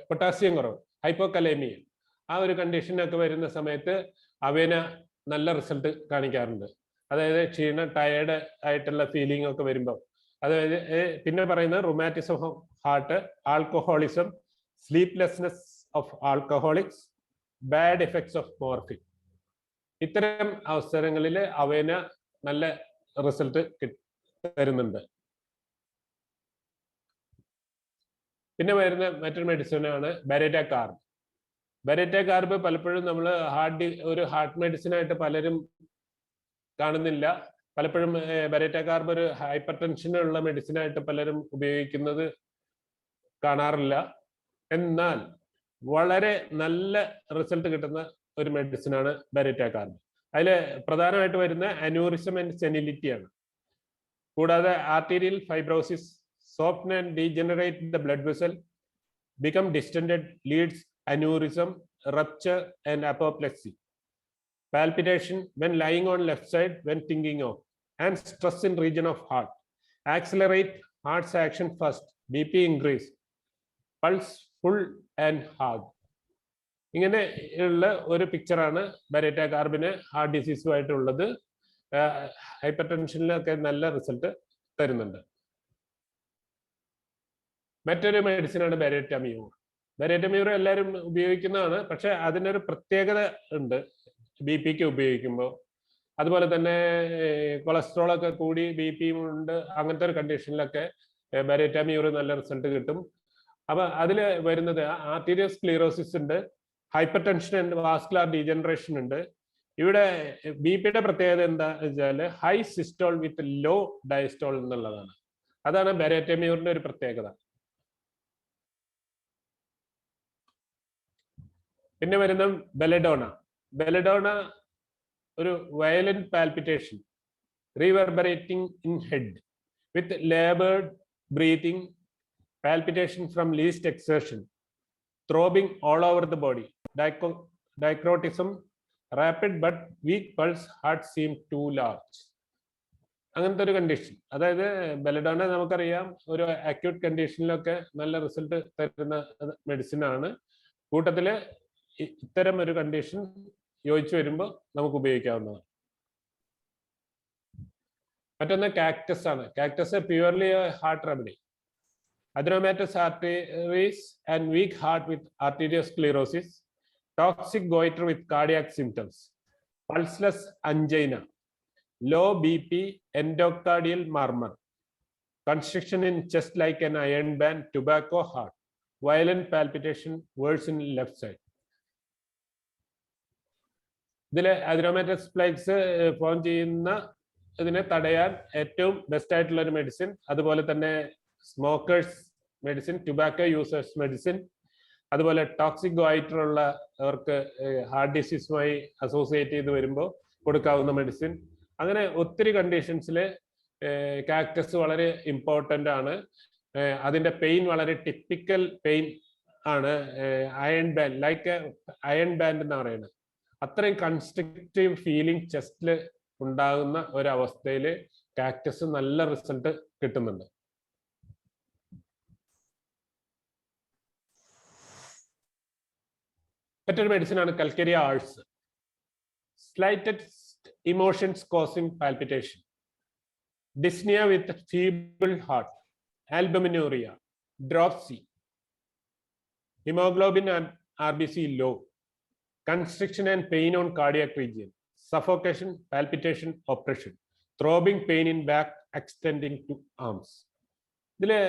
പൊട്ടാസ്യം കുറവ്, ഹൈപ്പോകലേമിയ, ആ ഒരു കണ്ടീഷനൊക്കെ വരുന്ന സമയത്ത് അവേന നല്ല റിസൾട്ട് കാണിക്കാറുണ്ട്. അതായത് ക്ഷീണം, ടയേർഡ് ആയിട്ടുള്ള ഫീലിംഗ് ഒക്കെ വരുമ്പോൾ. അതായത് പിന്നെ പറയുന്നത് rheumatism of heart, alcoholism, sleeplessness of alcoholics, bad effects of morphine. ഇത്തരം അവസരങ്ങളിൽ അവേന നല്ല റിസൾട്ട് തരുന്നുണ്ട്. പിന്നെ വരുന്ന മറ്റൊരു മെഡിസിനാണ് ബെരറ്റ കാർബ്. ബെരറ്റ കാർബ് പലപ്പോഴും നമ്മൾ ഒരു ഹാർട്ട് മെഡിസിൻ ആയിട്ട് പലരും കാണുന്നില്ല. പലപ്പോഴും ബെരറ്റ കാർബ് ഒരു ഹൈപ്പർ ടെൻഷനുള്ള മെഡിസിൻ ആയിട്ട് പലരും ഉപയോഗിക്കുന്നത് കാണാറില്ല. എന്നാൽ വളരെ നല്ല റിസൾട്ട് കിട്ടുന്ന ഒരു മെഡിസിനാണ് ബെരറ്റ കാർബ്. അതിൽ പ്രധാനമായിട്ട് വരുന്ന അനൂറിസം ആൻഡ് സെനിലിറ്റി ആണ്. കൂടാതെ arterial fibrosis, soften and degenerate the blood vessel, become distended, leads aneurysm, rupture and apoplexy, palpitation when lying on left side when thinking of, and stress in region of heart, accelerate heart's action first, BP increase, pulse full and hard. ഇങ്ങനെ ഉള്ള ഒരു പിക്ചറാണ് ബെരറ്റ കാർബിന് heart ഡിസീസുമായിട്ടുള്ളത്. Hyper ടെൻഷനിലൊക്കെ നല്ല result തരുന്നുണ്ട്. മറ്റൊരു മെഡിസിനാണ് ബെരറ്റമ്യൂർ. ബെരറ്റമ്യൂർ എല്ലാവരും ഉപയോഗിക്കുന്നതാണ്, പക്ഷെ അതിനൊരു പ്രത്യേകത ഉണ്ട് BP-ക്ക് ഉപയോഗിക്കുമ്പോൾ. അതുപോലെ തന്നെ കൊളസ്ട്രോൾ ഒക്കെ കൂടി BP ഉണ്ട്, അങ്ങനത്തെ ഒരു കണ്ടീഷനിലൊക്കെ ബെരറ്റമ്യൂർ നല്ല റിസൾട്ട് കിട്ടും. അപ്പൊ അതിൽ വരുന്നത് ആർട്ടീരിയോസ്ക്ലീറോസിസ് ഉണ്ട്, ഹൈപ്പർ ടെൻഷൻ ഉണ്ട്, വാസ്കുലാർ ഡീജനറേഷൻ ഉണ്ട്. ഇവിടെ BP-യുടെ പ്രത്യേകത എന്താ വെച്ചാൽ high systole with low diastole എന്നുള്ളതാണ്. അതാണ് ബെരറ്റമ്യൂറിന്റെ ഒരു പ്രത്യേകത. പിന്നെ വരുന്ന ബെലഡോണ. ബെലഡോണ ഒരു violent palpitation, reverberating in head, with labored breathing, palpitation from least exertion, throbbing all over the body, dichrotism, rapid but weak pulse, heart seem too large. അങ്ങനത്തെ ഒരു കണ്ടീഷൻ. അതായത് ബെലഡോണ നമുക്കറിയാം ഒരു അക്യൂട്ട് കണ്ടീഷനിലൊക്കെ നല്ല result തരുന്ന medicine ആണ്. കൂട്ടത്തില് ഇത്തരം ഒരു കണ്ടീഷൻ യോജിച്ചു വരുമ്പോൾ നമുക്ക് ഉപയോഗിക്കാവുന്നതാണ്. മറ്റൊന്ന് കാക്ടസ് ആണ്. Cactus purely heart remedy. Adenomatous arteries and weak heart with arteriosclerosis, toxic goiter with cardiac symptoms, pulseless angina, low BP, endocardial murmur, constriction in chest like an iron band, tobacco heart, violent palpitation, worse in left side. ഇതിലെ adenomatous plaques form ചെയ്യുന്ന ഇതിനെ തടയാൻ ഏറ്റവും best ആയിട്ടുള്ള ഒരു medicine, അതുപോലെ തന്നെ smokers medicine, tobacco users medicine, അതുപോലെ ടോക്സിക് ഗോയിറ്റർ ഉള്ളവർക്ക് ഹാർട്ട് ഡിസീസുമായി അസോസിയേറ്റ് ചെയ്ത് വരുമ്പോൾ കൊടുക്കാവുന്ന മെഡിസിൻ. അങ്ങനെ ഒത്തിരി കണ്ടീഷൻസിൽ കാക്ടസ് വളരെ ഇമ്പോർട്ടൻ്റ് ആണ്. അതിൻ്റെ പെയിൻ വളരെ ടിപ്പിക്കൽ പെയിൻ ആണ്. Iron band, like iron band എന്ന് പറയുന്നത്. അത്രയും കൺസ്ട്രക്റ്റീവ് ഫീലിംഗ് ചെസ്റ്റിൽ ഉണ്ടാകുന്ന ഒരവസ്ഥയിൽ കാക്ടസ് നല്ല റിസൾട്ട് കിട്ടുന്നുണ്ട്. മറ്റൊരു മെഡിസിനാണ് calcarea ars. Slightest emotions causing palpitation, dyspnoea with feeble heart, albuminuria, dropsy, haemoglobin and RBC low, constriction and pain on cardiac region, suffocation, palpitation, oppression, throbbing pain in back extending to arms. ഇതിലെ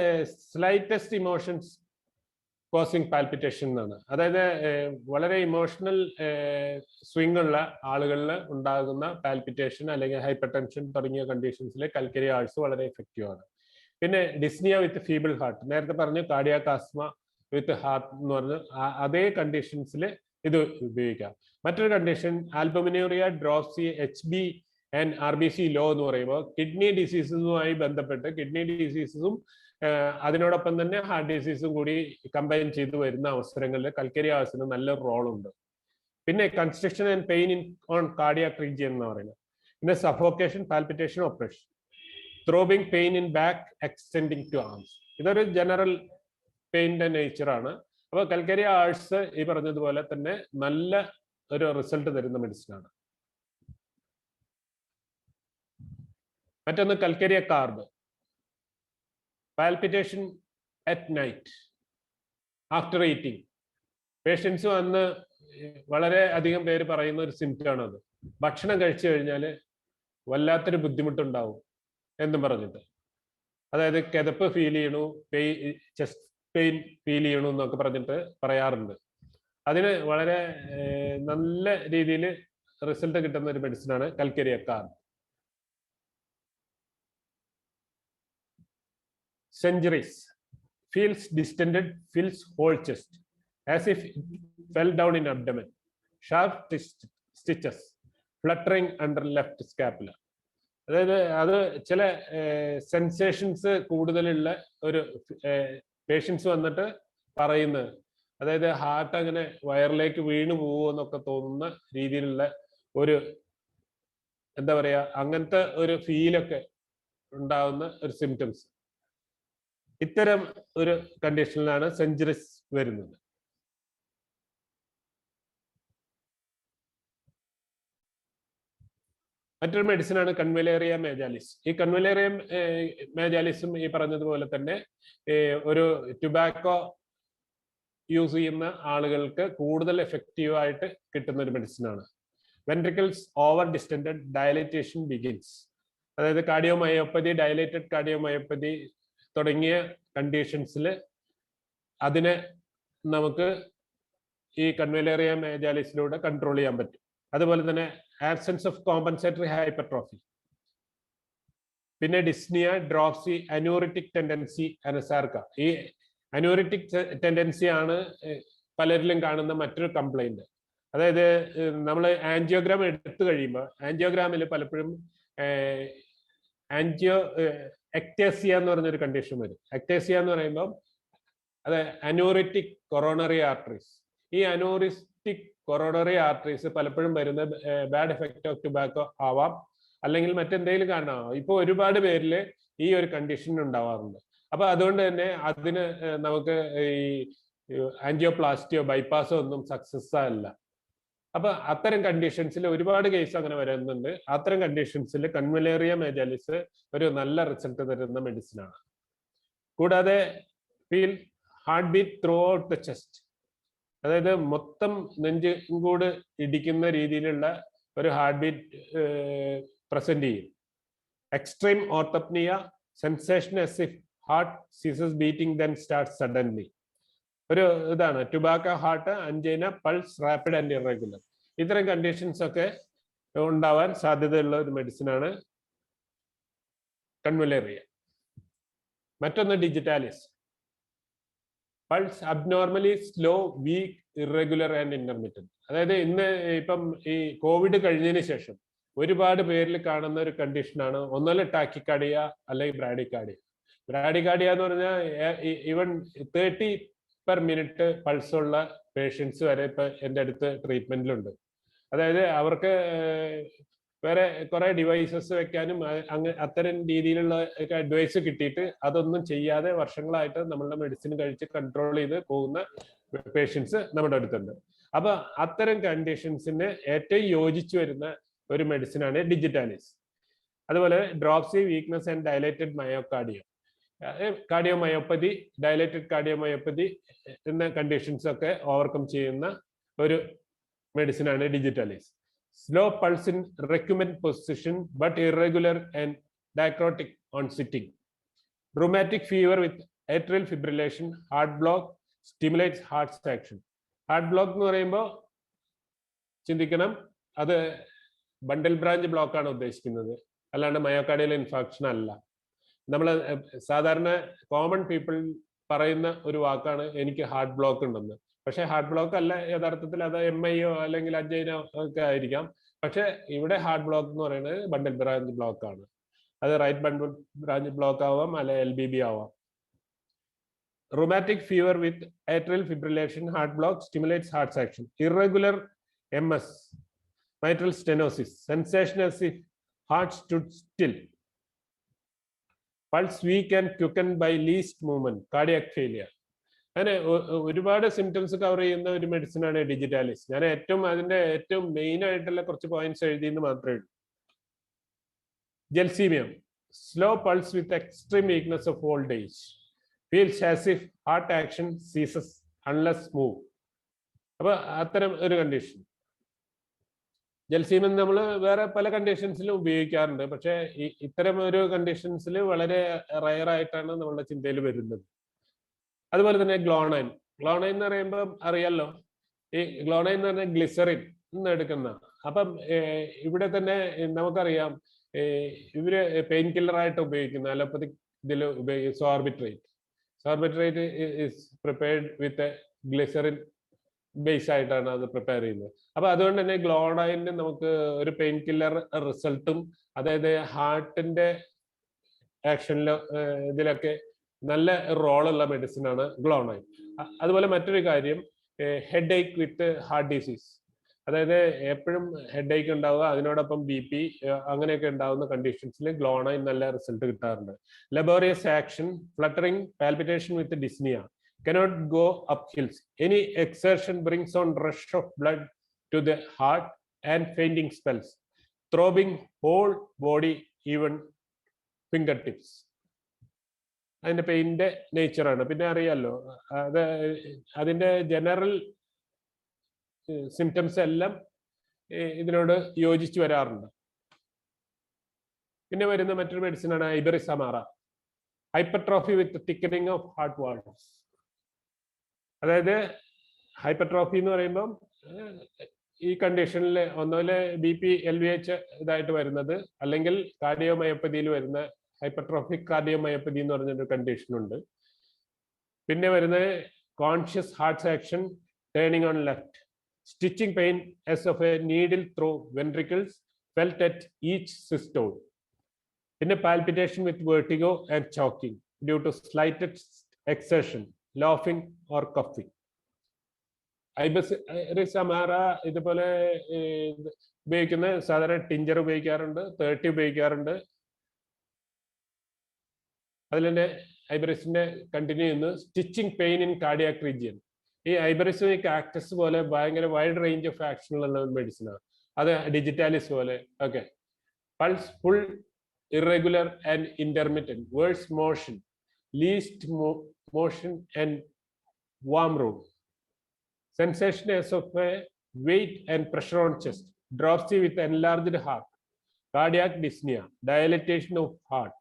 slightest emotions causing palpitation എന്നാണ്. അതായത് വളരെ emotional swing ഉള്ള ആളുകളിൽ ഉണ്ടാകുന്ന palpitation അല്ലെങ്കിൽ hyper tension തുടങ്ങിയ കണ്ടീഷൻസിൽ കൽക്കരിയ ആൾസ് വളരെ എഫക്റ്റീവ് ആണ്. പിന്നെ ഡിസ്നിയ വിത്ത് ഫീബിൾ ഹാർട്ട്, നേരത്തെ പറഞ്ഞു കാർഡിയാക് ആസ്മ വിത്ത് ഹാർട്ട് എന്ന് പറഞ്ഞ് അതേ കണ്ടീഷൻസിൽ ഇത് ഉപയോഗിക്കാം. മറ്റൊരു condition albuminuria, dropsy, HB and RBC low എന്ന് പറയുമ്പോൾ കിഡ്നി ഡിസീസുമായി ബന്ധപ്പെട്ട് കിഡ്നി ഡിസീസും അതിനോടൊപ്പം തന്നെ ഹാർട്ട് ഡിസീസും കൂടി കമ്പൈൻ ചെയ്തു വരുന്ന അവസരങ്ങളിൽ കൽക്കരിയ ആൾസിന് നല്ലൊരു റോളുണ്ട്. പിന്നെ construction and pain in on cardiac region എന്ന് പറയുന്നത്. പിന്നെ suffocation, palpitation, operation, throbbing pain in back extending to arms. ഇതൊരു ജനറൽ പെയിൻ്റെ നേച്ചറാണ്. അപ്പോൾ കൽക്കരിയ ആൾസ് ഈ പറഞ്ഞതുപോലെ തന്നെ നല്ല ഒരു റിസൾട്ട് തരുന്ന മെഡിസിനാണ്. മറ്റൊന്ന് calcarea carb. Palpitation at night after eating. Patients വന്ന് വളരെ അധികം പേര് പറയുന്ന ഒരു സിംറ്റമാണ് അത്. ഭക്ഷണം കഴിച്ചു കഴിഞ്ഞാൽ വല്ലാത്തൊരു ബുദ്ധിമുട്ടുണ്ടാവും എന്നും പറഞ്ഞിട്ട്. അതായത് കിതപ്പ് ഫീൽ ചെയ്യണു, ചെസ്റ്റ് പെയിൻ ഫീൽ ചെയ്യണു എന്നൊക്കെ പറഞ്ഞിട്ട് പറയാറുണ്ട്. അതിന് വളരെ നല്ല രീതിയിൽ റിസൾട്ട് കിട്ടുന്ന ഒരു മെഡിസിനാണ് കൽക്കരിയ carb. Centuries, feels distended, fills whole chest as if it fell down in abdomen, sharp stitches fluttering under left scapula. അതായത് അത് ചില സെൻസേഷൻസ് കൂടുതലുള്ള ഒരു പേഷ്യൻസ് വന്നിട്ട് പറയുന്നത്. അതായത് ഹാർട്ട് അങ്ങനെ വയറിലേക്ക് വീണു പോകുമെന്നൊക്കെ തോന്നുന്ന രീതിയിലുള്ള ഒരു എന്താ പറയാ അങ്ങനത്തെ ഒരു ഫീലൊക്കെ ഉണ്ടാവുന്ന ഒരു സിംറ്റംസ്. ഇത്തരം ഒരു കണ്ടീഷനിലാണ് സെഞ്ചുറീസ് വരുന്നത്. മറ്റൊരു മെഡിസിനാണ് കൺവലേറിയ മേജാലിസ്. ഈ കൺവലേറിയ മേജാലിസും ഈ പറഞ്ഞതുപോലെ തന്നെ ഒരു ടുബാക്കോ യൂസ് ചെയ്യുന്ന ആളുകൾക്ക് കൂടുതൽ എഫക്റ്റീവ് ആയിട്ട് കിട്ടുന്ന ഒരു മെഡിസിനാണ്. Ventricles over distended, dilatation begins. അതായത് കാർഡിയോമയോപ്പതി, ഡയലേറ്റഡ് കാർഡിയോമയോപ്പതി തുടങ്ങിയ കണ്ടീഷൻസിൽ അതിനെ നമുക്ക് ഈ കൺവലേറിയ മേജാലിസിലൂടെ കൺട്രോൾ ചെയ്യാൻ പറ്റും. അതുപോലെ തന്നെ ആബ്സെൻസ് ഓഫ് കോമ്പൻസേറ്ററി ഹൈപ്പർട്രോഫി, പിന്നെ ഡിസ്നിയ, ഡ്രോപ്സി, അനൂറിറ്റിക് ടെൻഡൻസി, അനസാർക്ക. ഈ അനൂറിറ്റിക് ടെൻഡൻസി ആണ് പലരിലും കാണുന്ന മറ്റൊരു കംപ്ലൈന്റ്. അതായത് നമ്മൾ ആൻജിയോഗ്രാം എടുത്തു കഴിയുമ്പോൾ ആൻജിയോഗ്രാമിൽ പലപ്പോഴും എക്ടേസിയ എന്ന് പറഞ്ഞൊരു കണ്ടീഷൻ വരും. എക്ടേസിയ എന്ന് പറയുമ്പോൾ അത് അനൂറിറ്റിക് കൊറോണറി ആർട്ടറീസ്. ഈ അനൂറിറ്റിക് കൊറോണറി ആർട്ടറീസ് പലപ്പോഴും വരുന്ന ബാഡ് എഫക്റ്റ് ഓഫ് ടുബാക്കോ ആവാം, അല്ലെങ്കിൽ മറ്റെന്തെങ്കിലും കാരണമാവാം. ഇപ്പൊ ഒരുപാട് പേരിൽ ഈ ഒരു കണ്ടീഷൻ ഉണ്ടാവാറുണ്ട്. അപ്പൊ അതുകൊണ്ട് തന്നെ അതിന് നമുക്ക് ഈ ആൻജിയോപ്ലാസ്റ്റിയോ ബൈപ്പാസോ ഒന്നും സക്സസ് അല്ല. അപ്പൊ അത്തരം കണ്ടീഷൻസിൽ ഒരുപാട് കേസ് അങ്ങനെ വരുന്നുണ്ട്. അത്തരം കണ്ടീഷൻസിൽ കൺവലേറിയ മേജാലിസ് ഒരു നല്ല റിസൾട്ട് തരുന്ന മെഡിസിൻ ആണ്. കൂടാതെ feel heart beat through out the chest, അതായത് മൊത്തം നെഞ്ചുകൂട് ഇടിക്കുന്ന രീതിയിലുള്ള ഒരു ഹാർട്ട് ബീറ്റ് പ്രസന്റ് ചെയ്യും. Extreme orthopnoea, sensation as if heart ceases beating then starts suddenly. ഒരു ഇതാണ് tobacco heart, angina, pulse rapid and irregular. ഇത്തരം കണ്ടീഷൻസ് ഒക്കെ ഉണ്ടാവാൻ സാധ്യതയുള്ള ഒരു മെഡിസിനാണ് കൺവലേറിയ. മറ്റൊന്ന് digitalis. Pulse abnormally slow, weak, irregular and intermittent. അതായത് ഇന്ന് ഇപ്പം ഈ കോവിഡ് കഴിഞ്ഞതിന് ശേഷം ഒരുപാട് പേരിൽ കാണുന്ന ഒരു കണ്ടീഷനാണ് ഒന്നല്ല ടാക്കിക്കാർഡിയ അല്ലെങ്കിൽ ബ്രാഡിക്കാർഡിയ. ബ്രാഡിക്കാർഡിയ എന്ന് പറഞ്ഞാൽ ഈവൻ 30 per minute പൾസ് ഉള്ള പേഷ്യൻസ് വരെ ഇപ്പൊ എൻ്റെ അടുത്ത് ട്രീറ്റ്മെന്റിലുണ്ട്. അതായത് അവർക്ക് വേറെ കുറെ ഡിവൈസസ് വെക്കാനും അത്തരം രീതിയിലുള്ള അഡ്വൈസ് കിട്ടിയിട്ട് അതൊന്നും ചെയ്യാതെ വർഷങ്ങളായിട്ട് നമ്മളുടെ മെഡിസിൻ കഴിച്ച് കൺട്രോൾ ചെയ്ത് പോകുന്ന പേഷ്യൻസ് നമ്മുടെ അടുത്തുണ്ട്. അപ്പൊ അത്തരം കണ്ടീഷൻസിന് ഏറ്റവും യോജിച്ചു വരുന്ന ഒരു മെഡിസിനാണ് ഡിജിറ്റാലിസ്. അതുപോലെ dropsy, weakness and dilated myocardium, cardiomyopathy, dilated cardiomyopathy എന്ന കണ്ടീഷൻസ് ഒക്കെ ഓവർകം ചെയ്യുന്ന ഒരു മെഡിസിനാണ് digitalis. Slow pulse in recumbent position but irregular and dicrotic on sitting. Rheumatic fever with atrial fibrillation, heart block, stimulates heart action. Heart block എന്ന് പറയുമ്പോൾ ചിന്തിക്കണം, അത് bundle branch block ആണ് ഉദ്ദേശിക്കുന്നത്, അല്ലാണ്ട് മയോകാർഡിയൽ ഇൻഫാക്ഷൻ അല്ല. നമ്മൾ സാധാരണ കോമൺ പീപ്പിൾ പറയുന്ന ഒരു വാക്കാണ് എനിക്ക് ഹാർട്ട് ബ്ലോക്ക് ഉണ്ടെന്ന്. പക്ഷെ ഹാർട്ട് ബ്ലോക്ക് അല്ല യഥാർത്ഥത്തിൽ, അത് MIO അല്ലെങ്കിൽ അഞ്ജൈനോ ഒക്കെ ആയിരിക്കാം. പക്ഷെ ഇവിടെ ഹാർട്ട് ബ്ലോക്ക് എന്ന് പറയുന്നത് ബണ്ടൽ ബ്രാഞ്ച് ബ്ലോക്ക് ആണ്. അത് റൈറ്റ് ബണ്ടൽ ബ്രാഞ്ച് ബ്ലോക്ക് ആവാം, അല്ലെ LBB ആവാം. Rheumatic fever with atrial fibrillation, heart block, stimulates heart action. Irregular MS, mitral stenosis, sensation as if heart stood still, pulse weak and quickened by least movement, cardiac failure. അങ്ങനെ ഒരുപാട് symptoms cover ചെയ്യുന്ന ഒരു medicine ആണ് digitalis. ഞാൻ അതിന്റെ ഏറ്റവും main ആയിട്ടുള്ള കുറച്ച് പോയിന്റ്സ് എഴുതിയെന്ന് മാത്രമേ ഉള്ളൂ. Gelsemium, slow pulse with extreme weakness of old age, feels as if heart action ceases unless move. അപ്പൊ അത്തരം ഒരു കണ്ടീഷൻ. ജെൽസീമിയം നമ്മൾ വേറെ പല കണ്ടീഷൻസിലും ഉപയോഗിക്കാറുണ്ട്. പക്ഷെ ഇത്തരം ഒരു കണ്ടീഷൻസിൽ വളരെ റയർ ആയിട്ടാണ് നമ്മളുടെ ചിന്തയിൽ വരുന്നത്. അതുപോലെ തന്നെ ഗ്ലോണൈൻ. ഗ്ലോണൈൻ എന്ന് പറയുമ്പോൾ അറിയാലോ, ഈ ഗ്ലോണൈൻ എന്ന് പറഞ്ഞാൽ ഗ്ലിസറിൻ എന്ന് എടുക്കുന്ന. അപ്പം ഇവിടെ തന്നെ നമുക്കറിയാം, ഇവര് പെയിൻ കില്ലർ ആയിട്ട് ഉപയോഗിക്കുന്ന അലോപ്പതിക് ഇതിൽ ഉപയോഗിക്കുന്ന sorbitrate. Sorbitrate is prepared with glycerine base ആയിട്ടാണ് അത് പ്രിപ്പയർ ചെയ്യുന്നത്. അപ്പൊ അതുകൊണ്ട് തന്നെ ഗ്ലോണൈന് നമുക്ക് ഒരു പെയിൻ കില്ലർ റിസൾട്ടും, അതായത് ഹാർട്ടിന്റെ ആക്ഷനിലോ ഇതിലൊക്കെ നല്ല റോളുള്ള മെഡിസിൻ ആണ് ഗ്ലോണൈൻ. അതുപോലെ മറ്റൊരു കാര്യം, ഹെഡ് ഏക്ക് വിത്ത് ഹാർട്ട് ഡിസീസ്, അതായത് എപ്പോഴും ഹെഡ് ഏക്ക് ഉണ്ടാവുക, അതിനോടൊപ്പം BP അങ്ങനെയൊക്കെ ഉണ്ടാവുന്ന കണ്ടീഷൻസിൽ ഗ്ലോണൈൻ നല്ല റിസൾട്ട് കിട്ടാറുണ്ട്. Laborious action, ഫ്ലട്ടറിംഗ്, palpitation with dyspnoea, cannot go up hills. Any exertion brings on rush of blood to the heart and fainting spells. Throbbing whole body, even fingertips. അതിന്റെ പെയിന്റെ നേച്ചറാണ്. പിന്നെ അറിയാലോ, അതിന്റെ ജനറൽ സിംറ്റംസ് എല്ലാം ഇതിനോട് യോജിച്ചു വരാറുണ്ട്. പിന്നെ വരുന്ന മറ്റൊരു മെഡിസിനാണ് iberis amara, hypertrophy with thickening of heart walls. അതായത് ഹൈപ്പർട്രോഫി എന്ന് പറയുമ്പം ഈ കണ്ടീഷനിൽ ഒന്നുമില്ല BP LVH ഇതായിട്ട് വരുന്നത്, അല്ലെങ്കിൽ കാർഡിയോമയോപ്പതിയിൽ വരുന്ന ഹൈപ്പർട്രോഫിക് കാർഡിയോമയോപ്പതി എന്ന് പറഞ്ഞൊരു കണ്ടീഷൻ ഉണ്ട്. പിന്നെ വരുന്നത് conscious heart action, turning on left, stitching pain as of a needle through ventricles felt at each systole. പിന്നെ palpitation with vertigo and choking due to slight exertion, laughing or coughing. Iberis amara ഇതുപോലെ ഉപയോഗിക്കുന്ന സാധാരണ tincture ഉപയോഗിക്കാറുണ്ട്, 30 ഉപയോഗിക്കാറുണ്ട്. അതിൽ തന്നെ ഐബറിസിന്റെ continue ചെയ്യുന്നു. Stitching pain in cardiac region. ഈ ഐബറിസിക് ആക്ടസ് പോലെ ഭയങ്കര വൈഡ് റേഞ്ച് ഓഫ് ആക്ഷൻ ഉള്ള മെഡിസിനാണ്. അത് ഡിജിറ്റാലിസ് പോലെ. Okay. Pulse full irregular and intermittent, worse motion, least motion and warm room. Sensation as of a weight and pressure on chest, dropsy with enlarged heart, cardiac dyspnea, dilatation of heart,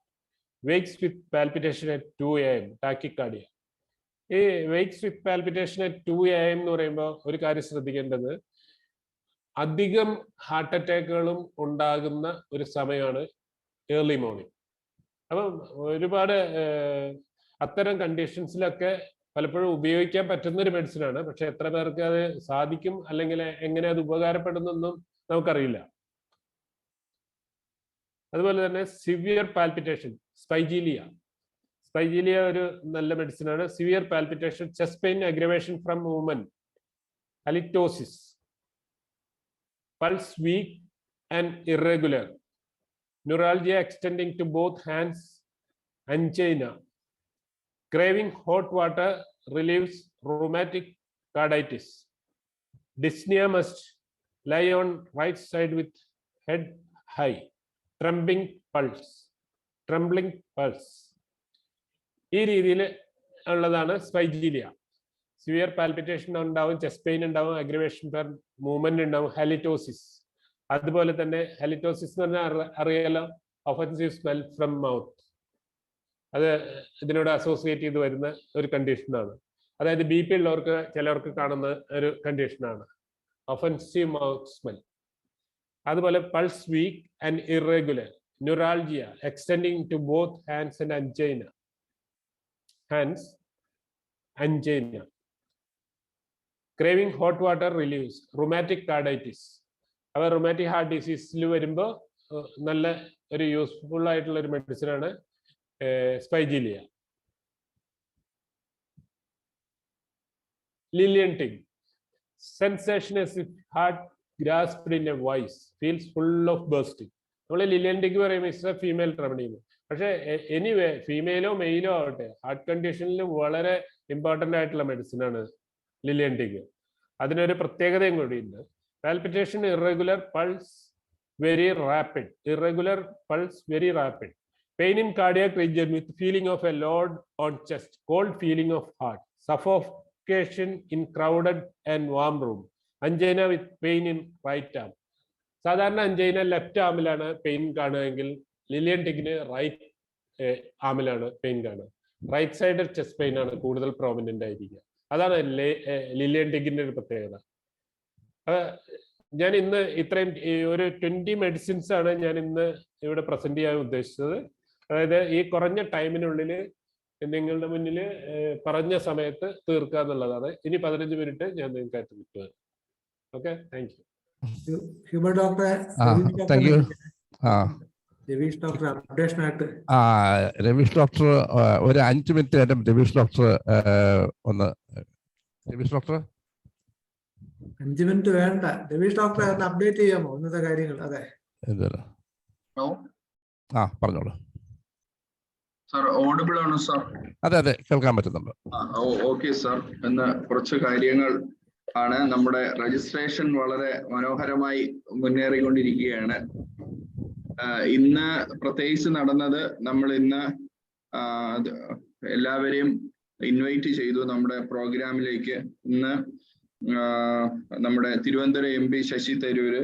wakes with palpitation at 2 AM, tachycardia. ഈ wakes with palpitation at 2 AM എന്ന് പറയുമ്പോൾ ഒരു കാര്യം ശ്രദ്ധിക്കേണ്ടത്, അധികം heart അറ്റാക്കുകളും ഉണ്ടാകുന്ന ഒരു സമയമാണ് ഏർലി മോർണിംഗ്. അപ്പം ഒരുപാട് അത്തരം കണ്ടീഷൻസിലൊക്കെ പലപ്പോഴും ഉപയോഗിക്കാൻ പറ്റുന്ന ഒരു മെഡിസിനാണ്. പക്ഷെ എത്ര പേർക്ക് അത് സാധിക്കും അല്ലെങ്കിൽ എങ്ങനെ അത് ഉപകാരപ്പെടുന്നൊന്നും നമുക്കറിയില്ല. അതുപോലെ തന്നെ സിവിയർ പാൽപിറ്റേഷൻ, സ്പൈജീലിയ ഒരു നല്ല മെഡിസിനാണ്. Severe palpitation, chest pain, aggravation from movement, halitosis, pulse weak and irregular, neuralgia extending to both hands, angina, craving hot water relieves rheumatic carditis, dyspnea must lie on right side with head high, trembling pulse. ഈ രീതിയിൽ ഉള്ളതാണ് സ്പൈജീലിയ. Severe palpitation ഉണ്ടാവും, chest pain ഉണ്ടാവും, aggravation per movement ഉണ്ടാവും, ഹലിറ്റോസിസ്. അതുപോലെ തന്നെ ഹലിറ്റോസിസ് എന്ന് പറഞ്ഞാൽ അറിയാലോ, ഒഫൻസീവ് സ്മെൽ ഫ്രം മൗത്ത്. അത് ഇതിനോട് അസോസിയേറ്റ് ചെയ്ത് വരുന്ന ഒരു കണ്ടീഷനാണ്. അതായത് ബി പി ഉള്ളവർക്ക് ചിലവർക്ക് കാണുന്ന ഒരു കണ്ടീഷനാണ് ഒഫൻസീവ് മൗത്ത് സ്മെൽ. അതുപോലെ pulse weak and irregular, neuralgia extending to both hands and angina, craving hot water relieves rheumatic carditis. അവ റൊമാറ്റിക് ഹാർട്ട് ഡിസീസിൽ വരുമ്പോൾ നല്ല ഒരു യൂസ്ഫുൾ ആയിട്ടുള്ള ഒരു മെഡിസിനാണ് സ്പൈജീലിയ. Lilienthal, sensation as if heart grasped in a vice, feels full of bursting. നമ്മൾ ലിലിയൻറ്റിക് പറയുമ്പോൾ it's A female remedy. പക്ഷെ എനിവേ ഫീമെയിലോ മെയിലോ ആവട്ടെ, ഹാർട്ട് കണ്ടീഷനിൽ വളരെ ഇമ്പോർട്ടൻ്റ് ആയിട്ടുള്ള മെഡിസിനാണ് ലിലിയൻറ്റിക്. അതിനൊരു പ്രത്യേകതയും കൂടിയുണ്ട്. Palpitation, irregular pulse very rapid, pain in cardiac region with feeling of a load on chest, cold feeling of heart, suffocation in crowded and warm room, angina with pain in right arm. സാധാരണ angina left ആമിലാണ് pain കാണുകയെങ്കിൽ ലിലിയൻറ്റിക്കിന് right ആമിലാണ് pain കാണുക. Right side chest pain ആണ് കൂടുതൽ prominent ആയിരിക്കുക. അതാണ് ലിലിയൻറ്റിക്കിന്റെ ഒരു പ്രത്യേകത. ഞാൻ ഇന്ന് ഇത്രയും ഒരു 20 മെഡിസിൻസ് ആണ് ഞാൻ ഇന്ന് ഇവിടെ പ്രസന്റ് ചെയ്യാൻ ഉദ്ദേശിച്ചത്. അതായത് ഈ കുറഞ്ഞ ടൈമിനുള്ളിൽ നിങ്ങളുടെ മുന്നിൽ പറഞ്ഞ സമയത്ത് തീർക്കുക എന്നുള്ളതാണ്. ഇനി 15 മിനിറ്റ് ഞാൻ നിങ്ങൾക്ക് കിട്ടുക. Okay, thank U. ഹ്യൂമൻ ഡോക്ടറെ രവീഷ് ഡോക്ടർ അപ്ഡേഷനായിട്ട് രവീഷ് ഡോക്ടർ ഒരു 5 മിനിറ്റ് നേരം രവീഷ് ഡോക്ടർ ഒന്ന് രവീഷ് ഡോക്ടർ 5 മിനിറ്റ് വേണ്ട. രവീഷ് ഡോക്ടറെ ഒന്ന് അപ്ഡേറ്റ് ചെയ്യാമോ ഇന്നത്തെ കാര്യങ്ങൾ? അതെ, പറഞ്ഞോളൂ സാർ. ഓഡിബിൾ ആണോ സാർ? അതെ, കേൾക്കാൻ പറ്റുന്നുണ്ട്. Okay sir. ഇന്ന് കുറച്ച് കാര്യങ്ങൾ ആണ്. നമ്മുടെ രജിസ്ട്രേഷൻ വളരെ മനോഹരമായി മുന്നേറിക്കൊണ്ടിരിക്കുകയാണ്. ഇന്ന് പ്രത്യേകിച്ച് നടന്നത്, നമ്മൾ ഇന്ന് എല്ലാവരെയും ഇൻവൈറ്റ് ചെയ്തു നമ്മുടെ പ്രോഗ്രാമിലേക്ക്. ഇന്ന് നമ്മുടെ Thiruvananthapuram MP Shashi Tharoor,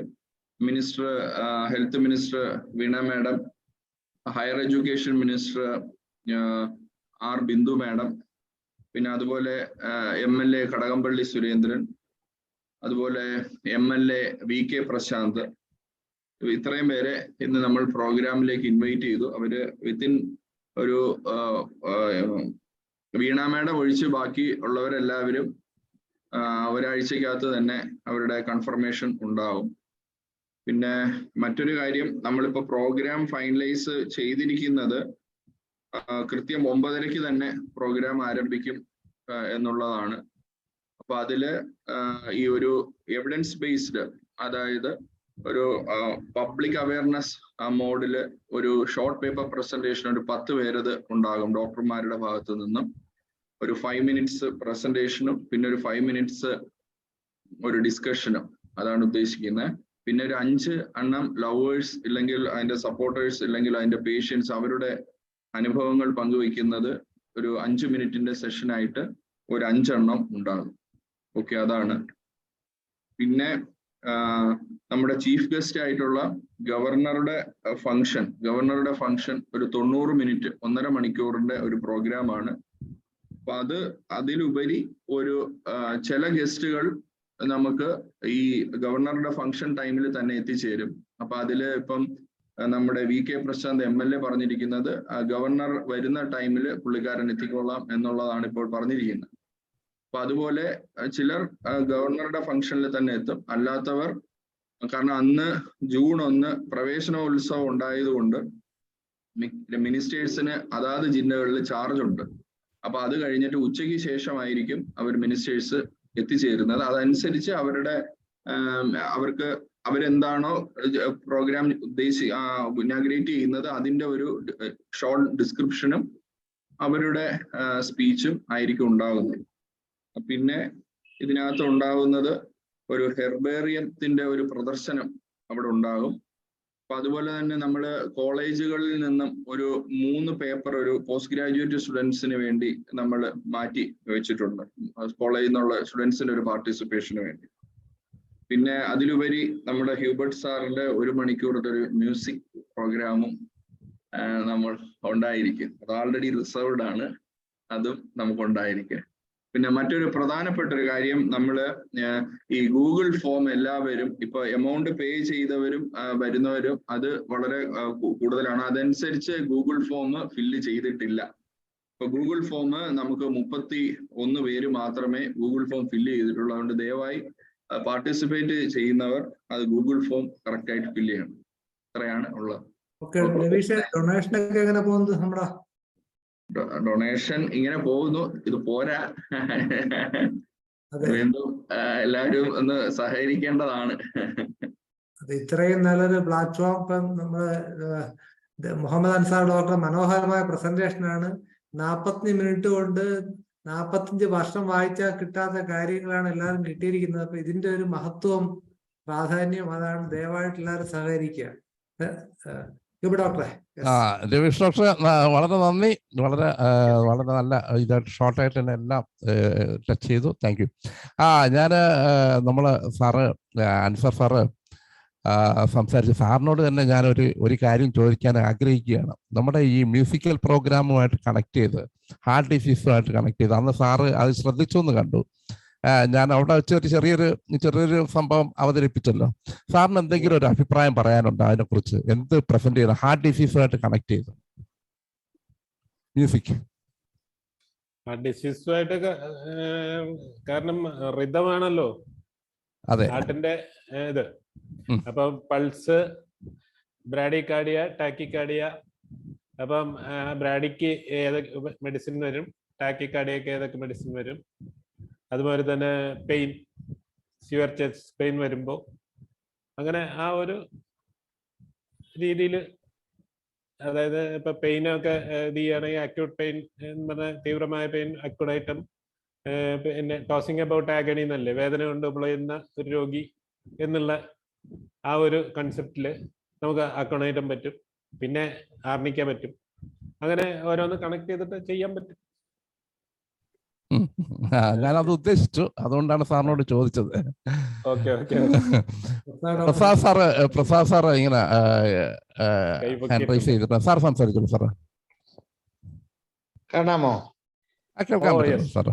minister health minister Veena madam, higher education minister R Bindu madam, പിന്നെ അതുപോലെ MLA കടകംപള്ളി സുരേന്ദ്രൻ, അതുപോലെ MLA VK പ്രശാന്ത്, ഇത്രയും പേരെ ഇന്ന് നമ്മൾ പ്രോഗ്രാമിലേക്ക് ഇൻവൈറ്റ് ചെയ്തു. അവര് വിത്തിൻ ഒരു വീണ മാഡം ഒഴിച്ച് ബാക്കി ഉള്ളവരെല്ലാവരും ഒരാഴ്ചക്കകത്ത് തന്നെ അവരുടെ കൺഫർമേഷൻ ഉണ്ടാവും. പിന്നെ മറ്റൊരു കാര്യം, നമ്മളിപ്പോ പ്രോഗ്രാം ഫൈനലൈസ് ചെയ്തിരിക്കുന്നത് കൃത്യം 9:30 തന്നെ പ്രോഗ്രാം ആരംഭിക്കും എന്നുള്ളതാണ്. അപ്പൊ അതില് ഈ ഒരു എവിഡൻസ് ബേസ്ഡ്, അതായത് ഒരു പബ്ലിക് അവയർനെസ് മോഡില് ഒരു ഷോർട്ട് പേപ്പർ പ്രസന്റേഷൻ ഒരു 10 പേരത് ഉണ്ടാകും ഡോക്ടർമാരുടെ ഭാഗത്തു നിന്നും. ഒരു 5 minutes പ്രസന്റേഷനും പിന്നെ ഒരു 5 minutes ഒരു ഡിസ്കഷനും, അതാണ് ഉദ്ദേശിക്കുന്നത്. പിന്നെ ഒരു 5 എണ്ണം ലവേഴ്സ് ഇല്ലെങ്കിൽ അതിന്റെ സപ്പോർട്ടേഴ്സ് ഇല്ലെങ്കിൽ അതിന്റെ പേഷ്യൻസ് അവരുടെ അനുഭവങ്ങൾ പങ്കുവയ്ക്കുന്നത് ഒരു 5 minute സെഷനായിട്ട് ഒരു 5 എണ്ണം ഉണ്ടാകും. ഓക്കെ, അതാണ്. പിന്നെ നമ്മുടെ ചീഫ് ഗസ്റ്റ് ആയിട്ടുള്ള ഗവർണറുടെ ഫംഗ്ഷൻ ഒരു 90 minute 1.5 മണിക്കൂറിന്റെ ഒരു പ്രോഗ്രാമാണ്. അപ്പൊ അതിലുപരി ഒരു ചില ഗസ്റ്റുകൾ നമുക്ക് ഈ ഗവർണറുടെ ഫംഗ്ഷൻ ടൈമിൽ തന്നെ എത്തിച്ചേരും. അപ്പൊ അതില് ഇപ്പം നമ്മുടെ VK പ്രശാന്ത് MLA പറഞ്ഞിരിക്കുന്നത് ഗവർണർ വരുന്ന ടൈമിൽ പുള്ളിക്കാരൻ എത്തിക്കൊള്ളാം എന്നുള്ളതാണ് ഇപ്പോൾ പറഞ്ഞിരിക്കുന്നത്. അപ്പൊ അതുപോലെ ചിലർ ഗവർണറുടെ ഫംഗ്ഷനിൽ തന്നെ എത്തും. അല്ലാത്തവർ, കാരണം അന്ന് June 1 പ്രവേശനോത്സവം ഉണ്ടായതുകൊണ്ട് മിനിസ്റ്റേഴ്സിന് അതാത് ജില്ലകളിൽ ചാർജ് ഉണ്ട്. അപ്പൊ അത് കഴിഞ്ഞിട്ട് ഉച്ചയ്ക്ക് ശേഷമായിരിക്കും അവർ മിനിസ്റ്റേഴ്സ് എത്തിച്ചേരുന്നത്. അതനുസരിച്ച് അവർക്ക് അവരെന്താണോ പ്രോഗ്രാം ഇനാഗ്രേറ്റ് ചെയ്യുന്നത് അതിന്റെ ഒരു ഷോർട്ട് ഡിസ്ക്രിപ്ഷനും അവരുടെ സ്പീച്ചും ആയിരിക്കും ഉണ്ടാകുന്നത്. പിന്നെ ഇതിനകത്ത് ഉണ്ടാകുന്നത് ഒരു ഹെർബേറിയത്തിന്റെ ഒരു പ്രദർശനം അവിടെ ഉണ്ടാകും. അപ്പൊ അതുപോലെ തന്നെ നമ്മൾ കോളേജുകളിൽ നിന്നും ഒരു 3 പേപ്പർ ഒരു പോസ്റ്റ് ഗ്രാജുവേറ്റ് സ്റ്റുഡൻസിന് വേണ്ടി നമ്മൾ മാറ്റി വെച്ചിട്ടുണ്ട്, കോളേജിൽ നിന്നുള്ള സ്റ്റുഡൻസിന്റെ ഒരു പാർട്ടിസിപ്പേഷന് വേണ്ടി. പിന്നെ അതിലുപരി നമ്മുടെ ഹ്യൂബർട്ട് സാറിന്റെ 1 മണിക്കൂറത്തെ ഒരു മ്യൂസിക് പ്രോഗ്രാമും നമ്മൾ ഉണ്ടായിരിക്കും. അത് ആൾറെഡി റിസർവ്ഡ് ആണ്, അതും നമുക്കുണ്ടായിരിക്കും. പിന്നെ മറ്റൊരു പ്രധാനപ്പെട്ട ഒരു കാര്യം, നമ്മൾ ഈ ഗൂഗിൾ ഫോം എല്ലാവരും ഇപ്പൊ എമൗണ്ട് പേ ചെയ്തവരും വരുന്നവരും അത് വളരെ കൂടുതലാണ്. അതനുസരിച്ച് ഗൂഗിൾ ഫോം ഫില്ല് ചെയ്തിട്ടില്ല. ഇപ്പൊ ഗൂഗിൾ ഫോം നമുക്ക് 31 പേര് മാത്രമേ ഗൂഗിൾ ഫോം ഫില്ല് ചെയ്തിട്ടുള്ളൂ. അതുകൊണ്ട് ദയവായി പാർട്ടിസിപ്പേറ്റ് ചെയ്യുന്നവർ അത് ഗൂഗിൾ ഫോം കറക്റ്റ് ആയിട്ട് ഫില്ല് ചെയ്യണം. ഇത്രയാണ് ഉള്ളത്. ഡൊണേഷൻ ഒക്കെ എങ്ങനെ പോകുന്നത്? നമ്മുടെ ഡൊണേഷൻ ഇങ്ങനെ പോകുന്നു, ഇത് പോരാ, വീണ്ടും എല്ലാവരും ഒന്ന് സഹകരിക്കേണ്ടതാണ്. അത് ഇത്രയും നല്ലൊരു പ്ലാറ്റ്ഫോം ഇപ്പം നമ്മള് മുഹമ്മദ് അൻസാർ ഡോക്ടർ മനോഹരമായ പ്രസന്റേഷനാണ്. 45 മിനിറ്റ് കൊണ്ട് 45 വർഷം വായിച്ചാൽ കിട്ടാത്ത കാര്യങ്ങളാണ് എല്ലാവരും കിട്ടിയിരിക്കുന്നത്. അപ്പൊ ഇതിന്റെ ഒരു മഹത്വം, പ്രാധാന്യം അതാണ്. ദയവായിട്ട് എല്ലാവരും സഹകരിക്കുക. ഡോക്ടറെ. രവീഷ് ഡോക്ടർ, വളരെ നന്ദി. വളരെ നല്ല ഇതായിട്ട് ഷോർട്ടായിട്ട് തന്നെ എല്ലാം ടച്ച് ചെയ്തു. Thank you. നമ്മള് അൻസാർ സാറ് സംസാരിച്ച സാറിനോട് തന്നെ ഞാൻ ഒരു കാര്യം ചോദിക്കാൻ ആഗ്രഹിക്കുകയാണ്. നമ്മുടെ ഈ മ്യൂസിക്കൽ പ്രോഗ്രാമുമായിട്ട് കണക്ട് ചെയ്ത്, ഹാർട്ട് ഡിസീസുമായിട്ട് കണക്ട് ചെയ്ത് അന്ന് സാറ് അത് ശ്രദ്ധിച്ചു എന്ന് കണ്ടു. ഞാൻ അവിടെ വെച്ച് ചെറിയൊരു സംഭവം അവതരിപ്പിച്ചല്ലോ. സാറിന് എന്തെങ്കിലും ഒരു അഭിപ്രായം പറയാനുണ്ടോ അതിനെക്കുറിച്ച്? എന്ത് പ്രസന്റ് ചെയ്യണം ഹാർട്ട് ഡിസീസുമായിട്ട് കണക്ട് ചെയ്ത് മ്യൂസിക്? ഹാർട്ട് ഡിസീസുമായിട്ട് കാരണം റിതമാണല്ലോ, അതെ, ഹാർട്ടിന്റെ ഇത്. അപ്പം പൾസ്, ബ്രാഡികാർഡിയ, ടാക്കിക്കാർഡിയ. അപ്പം ബ്രാഡിക്ക് ഏതൊക്കെ മെഡിസിൻ വരും, ടാക്കിക്കാർഡിയക്ക് ഏതൊക്കെ മെഡിസിൻ വരും. അതുപോലെ തന്നെ പെയിൻ, സിവിയർ ചെസ്റ്റ് പെയിൻ വരുമ്പോൾ അങ്ങനെ ആ ഒരു രീതിയിൽ, അതായത് ഇപ്പൊ പെയിനൊക്കെ ഇത് ചെയ്യുകയാണെങ്കിൽ അക്യൂട്ട് പെയിൻ എന്ന് പറഞ്ഞാൽ തീവ്രമായ പെയിൻ, അക്യൂട്ടൈറ്റം. പിന്നെ ടോസിങ് അബൌട്ട് ആഗണി എന്നല്ലേ, വേദന കൊണ്ട് പുളയുന്ന ഒരു രോഗി എന്നുള്ള ആ ഒരു കൺസെപ്റ്റില് നമുക്ക് അക്കോണൈറ്റം പറ്റും, പിന്നെ ആർണിക്കാൻ പറ്റും. അങ്ങനെ ഓരോന്ന് കണക്ട് ചെയ്തിട്ട് ചെയ്യാൻ പറ്റും. ഞാനത് ഉദ്ദേശിച്ചു, അതുകൊണ്ടാണ് സാറിനോട് ചോദിച്ചത്. പ്രസാദ് സാറ് ഇങ്ങനെ ഹാൻഡ് റൈസ് ചെയ്തിട്ട് സാർ സംസാരിച്ചോളൂ സാറ്. കാണാമോ? കേൾക്കാൻ പറ്റുന്നു സാറ്.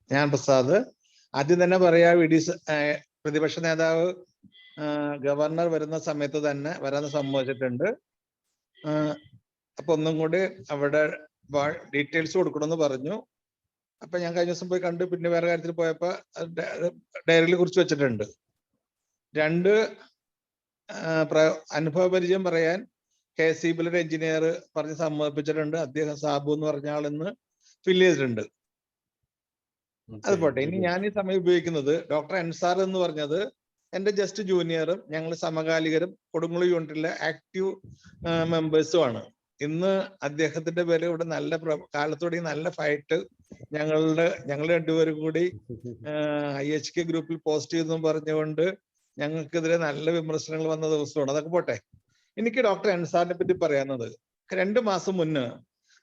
ഞാൻ പ്രസാദ്. ആദ്യം തന്നെ പറയാ, പ്രതിപക്ഷ നേതാവ് ഗവർണർ വരുന്ന സമയത്ത് തന്നെ വരാൻ സമ്മതിച്ചിട്ടുണ്ട്. അപ്പൊ ഒന്നും കൂടി അവിടെ ഡീറ്റെയിൽസ് കൊടുക്കണമെന്ന് പറഞ്ഞു. അപ്പൊ ഞാൻ കഴിഞ്ഞ ദിവസം പോയി കണ്ട്, പിന്നെ വേറെ കാര്യത്തിൽ പോയപ്പോ ഡയറിയിൽ കുറിച്ച് വെച്ചിട്ടുണ്ട്. 2 അനുഭവ പരിചയം പറയാൻ KSEB ഒരു എഞ്ചിനീയർ പറഞ്ഞ് സമ്മതിപ്പിച്ചിട്ടുണ്ട്. അദ്ദേഹം സാബു എന്ന് പറഞ്ഞ ആളിന്ന് ഫില്ല് ചെയ്തിട്ടുണ്ട്. അത് പോട്ടെ. ഇനി ഞാൻ ഈ സമയം ഉപയോഗിക്കുന്നത് ഡോക്ടർ അൻസാർ എന്ന് പറഞ്ഞത് എൻ്റെ ജസ്റ്റ് ജൂനിയറും ഞങ്ങൾ സമകാലികരും കൊടുങ്ങല്ലൂർ യൂണിറ്റിലെ ആക്റ്റീവ് മെമ്പേഴ്സുമാണ്. ഇന്ന് അദ്ദേഹത്തിന്റെ പേര് ഇവിടെ നല്ല കാലത്തോടെ നല്ല ഫൈറ്റ് ഞങ്ങൾ രണ്ടുപേരും കൂടി IHK ഗ്രൂപ്പിൽ പോസ്റ്റ് ചെയ്തെന്നും പറഞ്ഞുകൊണ്ട് ഞങ്ങൾക്കെതിരെ നല്ല വിമർശനങ്ങൾ വന്ന ദിവസമാണ്. അതൊക്കെ പോട്ടെ. എനിക്ക് ഡോക്ടർ അൻസാറിനെ പറ്റി പറയാവുന്നത് 2 മാസം മുന്നേ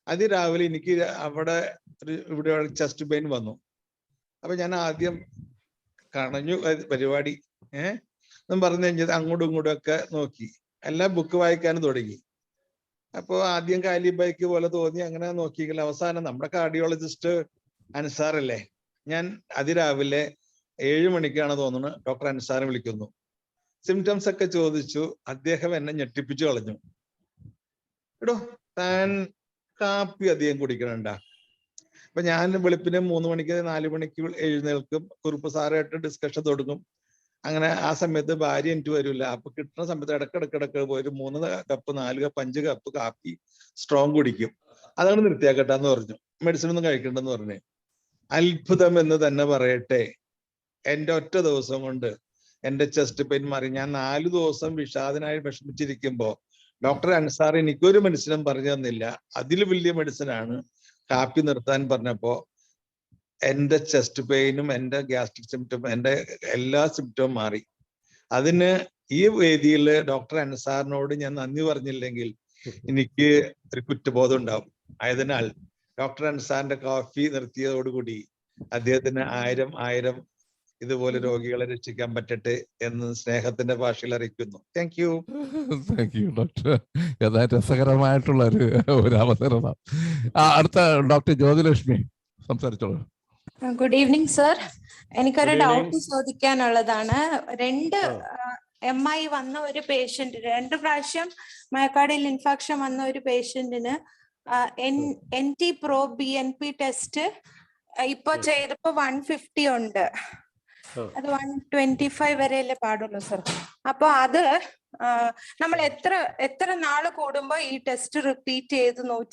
അതിരാവിലെ എനിക്ക് അവിടെ ഇവിടെ ചെസ്റ്റ് പെയിൻ വന്നു. അപ്പൊ ഞാൻ ആദ്യം കണഞ്ഞു പരിപാടി എന്നും പറഞ്ഞു കഴിഞ്ഞത് അങ്ങോട്ടും ഇങ്ങോട്ടും ഒക്കെ നോക്കി, എല്ലാം ബുക്ക് വായിക്കാനും തുടങ്ങി. അപ്പോൾ ആദ്യം കാലി ബൈക്ക് പോലെ തോന്നി, അങ്ങനെ നോക്കിയില്ല. അവസാനം നമ്മുടെ കാർഡിയോളജിസ്റ്റ് അൻസാറല്ലേ, ഞാൻ അതിരാവിലെ 7 മണിക്കാണ് തോന്നുന്നത് ഡോക്ടർ അൻസാറിനെ വിളിക്കുന്നു. സിംറ്റംസ് ഒക്കെ ചോദിച്ചു. അദ്ദേഹം എന്നെ ഞെട്ടിപ്പിച്ചു കളഞ്ഞു. എടോ താൻ കാപ്പി അധികം കുടിക്കണണ്ട. അപ്പൊ ഞാൻ വെളുപ്പിന് 3 മണിക്ക് 4 മണിക്ക് എഴുന്നേൽക്കും, കുറുപ്പ് സാറായിട്ട് ഡിസ്കഷൻ തുടങ്ങും. അങ്ങനെ ആ സമയത്ത് ഭാര്യ എനിക്ക് വരില്ല. അപ്പൊ കിട്ടുന്ന സമയത്ത് ഇടക്കിടക്ക് പോയി 3 കപ്പ് 4 കപ്പ് 5 കപ്പ് കാപ്പി സ്ട്രോങ് കുടിക്കും. അതാണ് നിർത്തിയാക്കട്ടെന്ന് പറഞ്ഞു. മെഡിസിൻ ഒന്നും കഴിക്കണ്ടെന്ന് പറഞ്ഞു. അത്ഭുതം എന്ന് തന്നെ പറയട്ടെ, എൻ്റെ ഒറ്റ ദിവസം കൊണ്ട് എൻ്റെ ചെസ്റ്റ് പെയിൻ മാറി. ഞാൻ 4 ദിവസം വിഷാദനായി വിഷമിച്ചിരിക്കുമ്പോ ഡോക്ടർ അൻസാർ എനിക്കൊരു മെഡിസിനും പറഞ്ഞു തന്നില്ല. അതിൽ വലിയ മെഡിസിനാണ് കാപ്പി നിർത്താൻ പറഞ്ഞപ്പോ എൻ്റെ ചെസ്റ്റ് പെയിനും എൻ്റെ ഗ്യാസ്ട്രിക് സിംറ്റം എൻ്റെ എല്ലാ സിംറ്റവും മാറി. അതിന് ഈ വേദിയിൽ ഡോക്ടർ അൻസാറിനോട് ഞാൻ നന്ദി പറഞ്ഞില്ലെങ്കിൽ എനിക്ക് ഒരു കുറ്റബോധം ഉണ്ടാവും. ആയതിനാൽ ഡോക്ടർ അൻസാറിന്റെ കാഫി നിർത്തിയതോടുകൂടി അദ്ദേഹത്തിന് 1000 ഇതുപോലെ രോഗികളെ രക്ഷിക്കാൻ പറ്റട്ടെ എന്ന് സ്നേഹത്തിന്റെ ഭാഷയിൽ അറിയിക്കുന്നു. Thank you doctor. ഏതാ രസകരമായിട്ടുള്ള ഒരു അവതരണം. അടുത്ത ഡോക്ടർ ജ്യോതിലക്ഷ്മി സംസാരിച്ചോളൂ. Good evening sir. എനിക്കൊരു ഡൗട്ട് ചോദിക്കാനുള്ളതാണ്. 2 MI വന്ന ഒരു പേഷ്യന്റ്, 2 പ്രാവശ്യം മയോകാർഡിയൽ ഇൻഫാക്ഷൻ വന്ന ഒരു പേഷ്യന്റിന് NT-proBNP ടെസ്റ്റ് ഇപ്പൊ ചെയ്തപ്പോ 150 ഉണ്ട്. അത് 125 വരെയല്ലേ പാടുള്ളൂ സർ. അപ്പൊ അത് നമ്മൾ എത്ര നാള് കൂടുമ്പോ ഈ ടെസ്റ്റ് റിപ്പീറ്റ്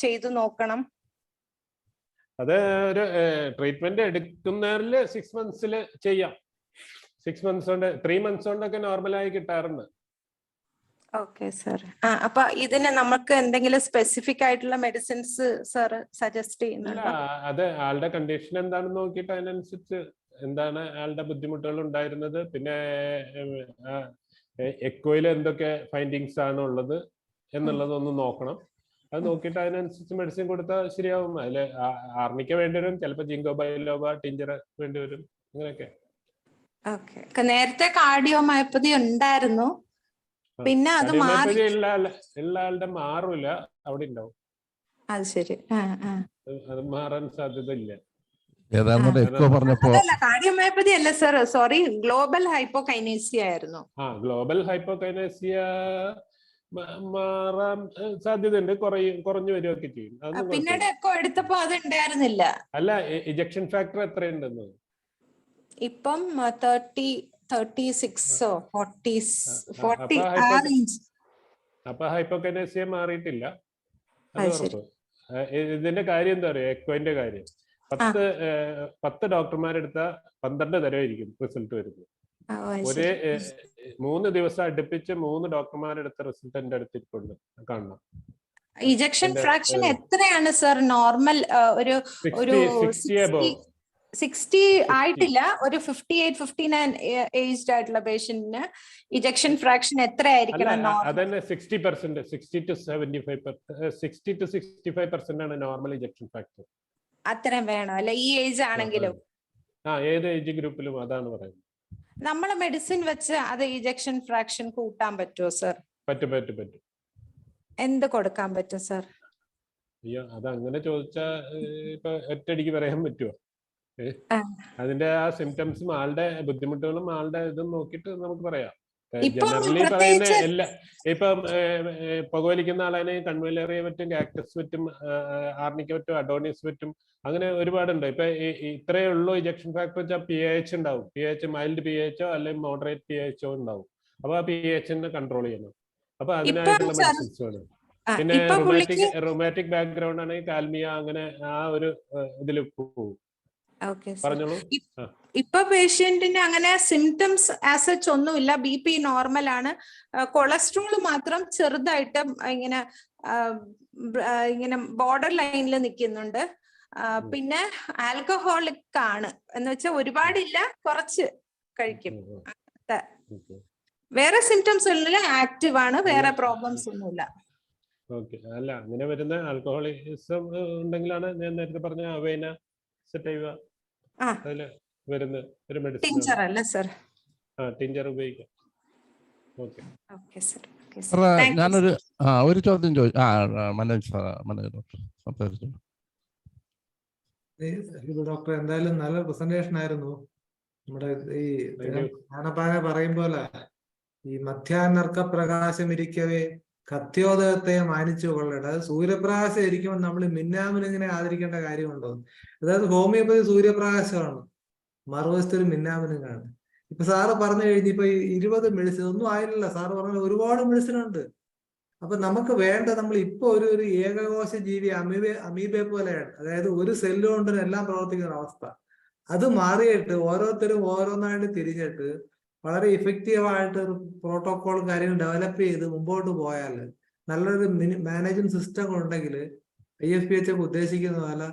ചെയ്ത് നോക്കണം? അത് ഒരു ട്രീറ്റ്മെന്റ് എടുക്കുന്നവരിൽ 6 മന്ത്സിൽ ചെയ്യാം. 6 മന്ത്സ് കൊണ്ട് 3 മന്ത്സ് കൊണ്ടൊക്കെ നോർമലായി കിട്ടാറുണ്ട്. Okay sir. അപ്പൊ ഇതിന് നമുക്ക് എന്തെങ്കിലും സ്പെസിഫിക് ആയിട്ടുള്ള മെഡിസിൻസ് സർ സജസ്റ്റ് ചെയ്യുന്നുണ്ടോ? അത് ആളുടെ കണ്ടീഷൻ എന്താണെന്ന് നോക്കിയിട്ട് അതിനനുസരിച്ച് എന്താണ് ആളുടെ ബുദ്ധിമുട്ടുകൾ ഉണ്ടായിരുന്നത്, പിന്നെ എക്കോയിൽ എന്തൊക്കെ ഫൈൻഡിങ്സ് ആണ് ഉള്ളത് എന്നുള്ളതൊന്ന് നോക്കണം. അത് നോക്കിയിട്ട് അതിനനുസരിച്ച് മെഡിസിൻ കൊടുത്താൽ ശരിയാവും. അതില് ആർണിക്ക വേണ്ടി വരും, ചിലപ്പോൾ ജിങ്കോ ബൈലോബ ടിഞ്ചർ വേണ്ടി വരും, അങ്ങനെയൊക്കെ. ഓക്കെ. നേരത്തെ കാർഡിയോമയോപ്പതി ഉണ്ടായിരുന്നു, പിന്നെ അത് മാറി. എല്ലാ ആളുടെ മാറൂല, അവിടെ ഉണ്ടാവും. അത് ശരി. അത് മാറാൻ സാധ്യത ഇല്ല. കാർഡിയോമയോപ്പതി അല്ല സർ, സോറി, ഗ്ലോബൽ ഹൈപ്പോകൈനേസിയ ആയിരുന്നു. ഗ്ലോബൽ ഹൈപ്പോകൈനേസിയ മാറാൻ സാധ്യതയുണ്ട്, കുറഞ്ഞു വരികയൊക്കെ ചെയ്യും. പിന്നീട് എക്കോ എടുത്തപ്പോ അത് ഉണ്ടായിരുന്നില്ല. അല്ല, ഇജക്ഷൻ ഫാക്ടർ എത്രയുണ്ടെന്ന് ഇപ്പം 36 40. അപ്പൊ ഹൈപ്പോകൈനേസിയ മാറിയിട്ടില്ല. ഇതിന്റെ കാര്യം എന്താ പറയുക, എക്കോന്റെ കാര്യം 10 ഡോക്ടർമാരെടുത്ത 12 തരമായിരിക്കും റിസൾട്ട് വരുന്നത്. ഒരു 3 ദിവസം അടുപ്പിച്ച് 3 ഡോക്ടർമാരെടുത്ത റിസൾട്ട് എന്റെ അടുത്തിട്ടുണ്ട്, കാണണം. ഇജക്ഷൻ ഫ്രാക്ഷൻ എത്രയാണ് സർ നോർമൽ? ഒരു 60 ആയിട്ടില്ല, ഒരു 58-59 ഏജ്ഡ് ആയിട്ടുള്ള പേഷ്യന്റിന് ഇജക്ഷൻ ഫ്രാക്ഷൻ എത്ര ആയിരിക്കണം? അതന്നെ 60%, 60 to 65% ആണ് നോർമൽ ഇജക്ഷൻ ഫാക്ടർ. അത്രയും വേണം അല്ലെ ഈ ഏജ് ആണെങ്കിലും? ഏത് ഏജ് ഗ്രൂപ്പിലും അതാണ് പറയുന്നത്. നമ്മളെ മെഡിസിൻ വെച്ച് അത് ഇജക്ഷൻ ഫ്രാക്ഷൻ കൂട്ടാൻ പറ്റുമോ സർ? പറ്റും. എന്ത് കൊടുക്കാൻ പറ്റും സർ? അയ്യോ, അത് അങ്ങനെ ചോദിച്ചാ ഇപ്പൊ ഒറ്റയടിക്ക് പറയാൻ പറ്റുമോ? അതിന്റെ ആ സിംറ്റംസും ആളുടെ ബുദ്ധിമുട്ടുകളും ആളുടെ ഇതും നോക്കിയിട്ട് നമുക്ക് പറയാം. ജനറലി പറയുന്ന എല്ലാ ഇപ്പം പുകവലിക്കുന്ന ആളെ കൺവെലേറിയ പറ്റും, കാക്ടസ് പറ്റും, ആർണിക്ക പറ്റും, അഡോണിസ് പറ്റും, അങ്ങനെ ഒരുപാടുണ്ട്. ഇപ്പൊ ഇത്രയേ ഉള്ളൂ ഇജക്ഷൻ ഫാക്ടർ വെച്ചാൽ PAH ഉണ്ടാവും. PAH മൈൽഡ് PAH അല്ലെങ്കിൽ മോഡറേറ്റ് PAH ഉണ്ടാവും. അപ്പൊ ആ pH കൺട്രോൾ ചെയ്യണം. അപ്പൊ ഇപ്പൊ അതിനായിട്ടുള്ള സർ മെഡിസിൻസ് വേണം. പിന്നെ ഇപ്പൊ പുള്ളിക്ക് റൊമാറ്റിക് ബാക്ക്ഗ്രൗണ്ട് ആണെങ്കിൽ കാൽമിയ അങ്ങനെ ആ ഒരു ഇതിൽ പോകും. Okay sir. പറഞ്ഞോളൂ. ഇപ്പൊ പേഷ്യന്റിന് അങ്ങനെ സിംറ്റംസ് ആസ് സച്ച് ഒന്നുമില്ല. BP നോർമൽ ആണ്. കൊളസ്ട്രോൾ മാത്രം ചെറുതായിട്ട് ഇങ്ങനെ ഇങ്ങനെ ബോർഡർ ലൈനിൽ നിൽക്കുന്നുണ്ട്. പിന്നെ ആൽക്കഹോളിക് ആണ് എന്ന് വെച്ചാൽ ഒരുപാടില്ല, കുറച്ച് കഴിക്കും. വേറെ സിംറ്റംസ് ഒന്നുമില്ല, ആക്റ്റീവ് ആണ്, വേറെ പ്രോബ്ലംസ് ഒന്നുമില്ല. ഓക്കെ. അല്ല, അങ്ങനെ വരുന്ന ആൽക്കഹോളിസം ഉണ്ടെങ്കിലാണ് ഞാൻ നേരത്തെ പറഞ്ഞ അവേന സെറ്റൈവ അതില് വരുന്ന ഒരു മെഡിസിൻ. ടിഞ്ചർ അല്ല സർ? ടിഞ്ചർ ഉപയോഗിക്കാം. ഓക്കെ. Okay sir. ഞാനൊരു ഒരു ചോദ്യം മനോജ് ഡോക്ടർ സംസാരിച്ചു. ഡോക്ടർ എന്തായാലും നല്ല പ്രസന്റേഷൻ ആയിരുന്നു. നമ്മുടെ ഈ ജ്ഞാനപാന പറയും പോലെ ഈ മധ്യാനർക്ക പ്രകാശം ഇരിക്കവേ കത്യോദയത്തെ മാനിച്ചു കൊള്ളേണ്ട. അത് സൂര്യപ്രകാശം ഇരിക്കുമ്പോൾ നമ്മൾ മിന്നാമിനിങ്ങനെ ആദരിക്കേണ്ട കാര്യമുണ്ടോ? അതായത് ഹോമിയോപ്പതി സൂര്യപ്രകാശമാണ്, മറുവശത്ത് ഒരു മിന്നാമിനുങ്ങാണ്. ഇപ്പൊ സാറ് പറഞ്ഞു കഴിഞ്ഞ് ഇപ്പൊ 20 മെഡിസിൻ ഒന്നും ആയില്ല. സാറ് പറഞ്ഞ ഒരുപാട് മെഡിസിൻ ഉണ്ട്. അപ്പൊ നമുക്ക് വേണ്ട, നമ്മൾ ഇപ്പൊ ഒരു ഏകകോശ ജീവി അമീബയെ പോലെയാണ്. അതായത് ഒരു സെല്ല് കൊണ്ട് എല്ലാം പ്രവർത്തിക്കുന്ന അവസ്ഥ. അത് മാറിയിട്ട് ഓരോരുത്തരും ഓരോന്നായിട്ട് തിരിഞ്ഞിട്ട് വളരെ ഇഫക്റ്റീവായിട്ട് പ്രോട്ടോകോളും കാര്യങ്ങളും ഡെവലപ്പ് ചെയ്ത് മുമ്പോട്ട് പോയാൽ നല്ലൊരു മാനേജ്മെന്റ് സിസ്റ്റം ഉണ്ടെങ്കിൽ IFPH ഉദ്ദേശിക്കുന്ന പോലെ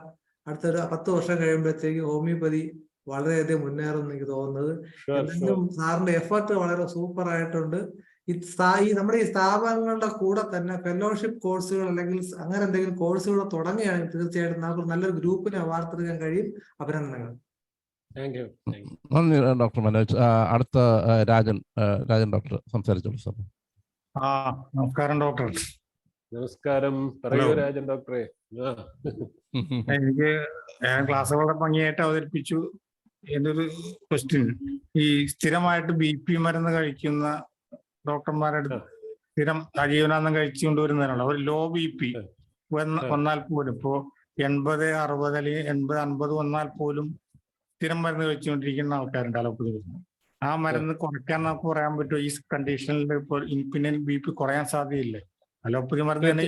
അടുത്തൊരു 10 വർഷം കഴിയുമ്പോഴത്തേക്ക് ഹോമിയോപ്പതി വളരെയധികം മുന്നേറും എനിക്ക് തോന്നുന്നത്. എന്തെങ്കിലും സാറിന്റെ എഫർട്ട് വളരെ സൂപ്പർ ആയിട്ടുണ്ട്. ഈ നമ്മുടെ ഈ സ്ഥാപനങ്ങളുടെ കൂടെ തന്നെ ഫെലോഷിപ്പ് കോഴ്സുകൾ അല്ലെങ്കിൽ അങ്ങനെ എന്തെങ്കിലും കോഴ്സുകൾ തുടങ്ങുകയാണെങ്കിൽ തീർച്ചയായിട്ടും നമുക്ക് നല്ലൊരു ഗ്രൂപ്പിനെ വാർത്തെടുക്കാൻ കഴിയും. അഭിനന്ദനങ്ങൾ. നന്ദി ഡോക്ടർ മനോജ്. അടുത്ത രാജൻ ഡോക്ടർ സംസാരിച്ചോളൂ സാർ. നമസ്കാരം ഡോക്ടർ. നമസ്കാരം. പറയൂ രാജൻ ഡോക്ടറെ. ഞാൻ ക്ലാസ് വളരെ ഭംഗിയായിട്ട് അവതരിപ്പിച്ചു. എന്നൊരു ക്വസ്റ്റ്യൻ, ഈ സ്ഥിരമായിട്ട് BP മരുന്ന് കഴിക്കുന്ന ഡോക്ടർമാരുടെ സ്ഥിരം ജീവനാന്തം കഴിച്ചുകൊണ്ടുവരുന്നതിനുള്ള ഒരു ലോ BP വന്നാൽ പോലും, ഇപ്പോ 80, 60 അല്ലെങ്കിൽ 80, 50 വന്നാൽ പോലും സ്ഥിരം മരുന്ന് കഴിച്ചുകൊണ്ടിരിക്കുന്ന ആൾക്കാരുണ്ട് അലോപ്പതി മരുന്ന്. ആ മരുന്ന് കുറയ്ക്കാൻ നമുക്ക് പറയാൻ പറ്റുമോ? ഈ കണ്ടീഷനിൽ ഇപ്പോൾ പിന്നെ BP കുറയാൻ സാധ്യതയില്ലേ? അലോപ്പതി മരുന്ന് തന്നെ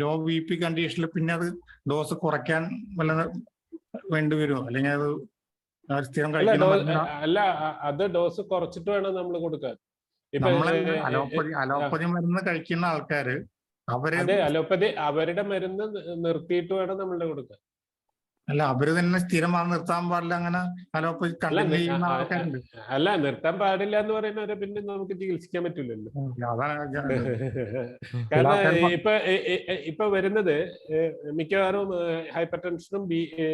ലോ BP കണ്ടീഷനിൽ പിന്നെ അത് ഡോസ് കുറയ്ക്കാൻ വല്ല വേണ്ടി വരുമോ? അല്ലെങ്കിൽ അത് സ്ഥിരം കഴിക്കുന്ന അല്ല, അത് ഡോസ് കുറച്ചിട്ട് വേണം നമ്മൾ കൊടുക്കാൻ. അലോപ്പതി മരുന്ന് കഴിക്കുന്ന ആൾക്കാര് അലോപ്പതി അവരുടെ മരുന്ന് നിർത്തിയിട്ട് വേണം നമ്മളുടെ കൊടുക്കാൻ. അല്ല, അവര് തന്നെ സ്ഥിരമായി നിർത്താൻ പാടില്ല, അങ്ങനെ അലോപ്പതി കണ്ടിന്യൂ ചെയ്യുന്ന ആൾക്കാരുണ്ട്. അല്ല, നിർത്താൻ പാടില്ല എന്ന് പറയുന്നവരെ പിന്നെ നമുക്ക് ചികിത്സിക്കാൻ പറ്റില്ലല്ലോ. കാരണം ഇപ്പൊ വരുന്നത് മിക്കവാറും ഹൈപ്പർ ടെൻഷനും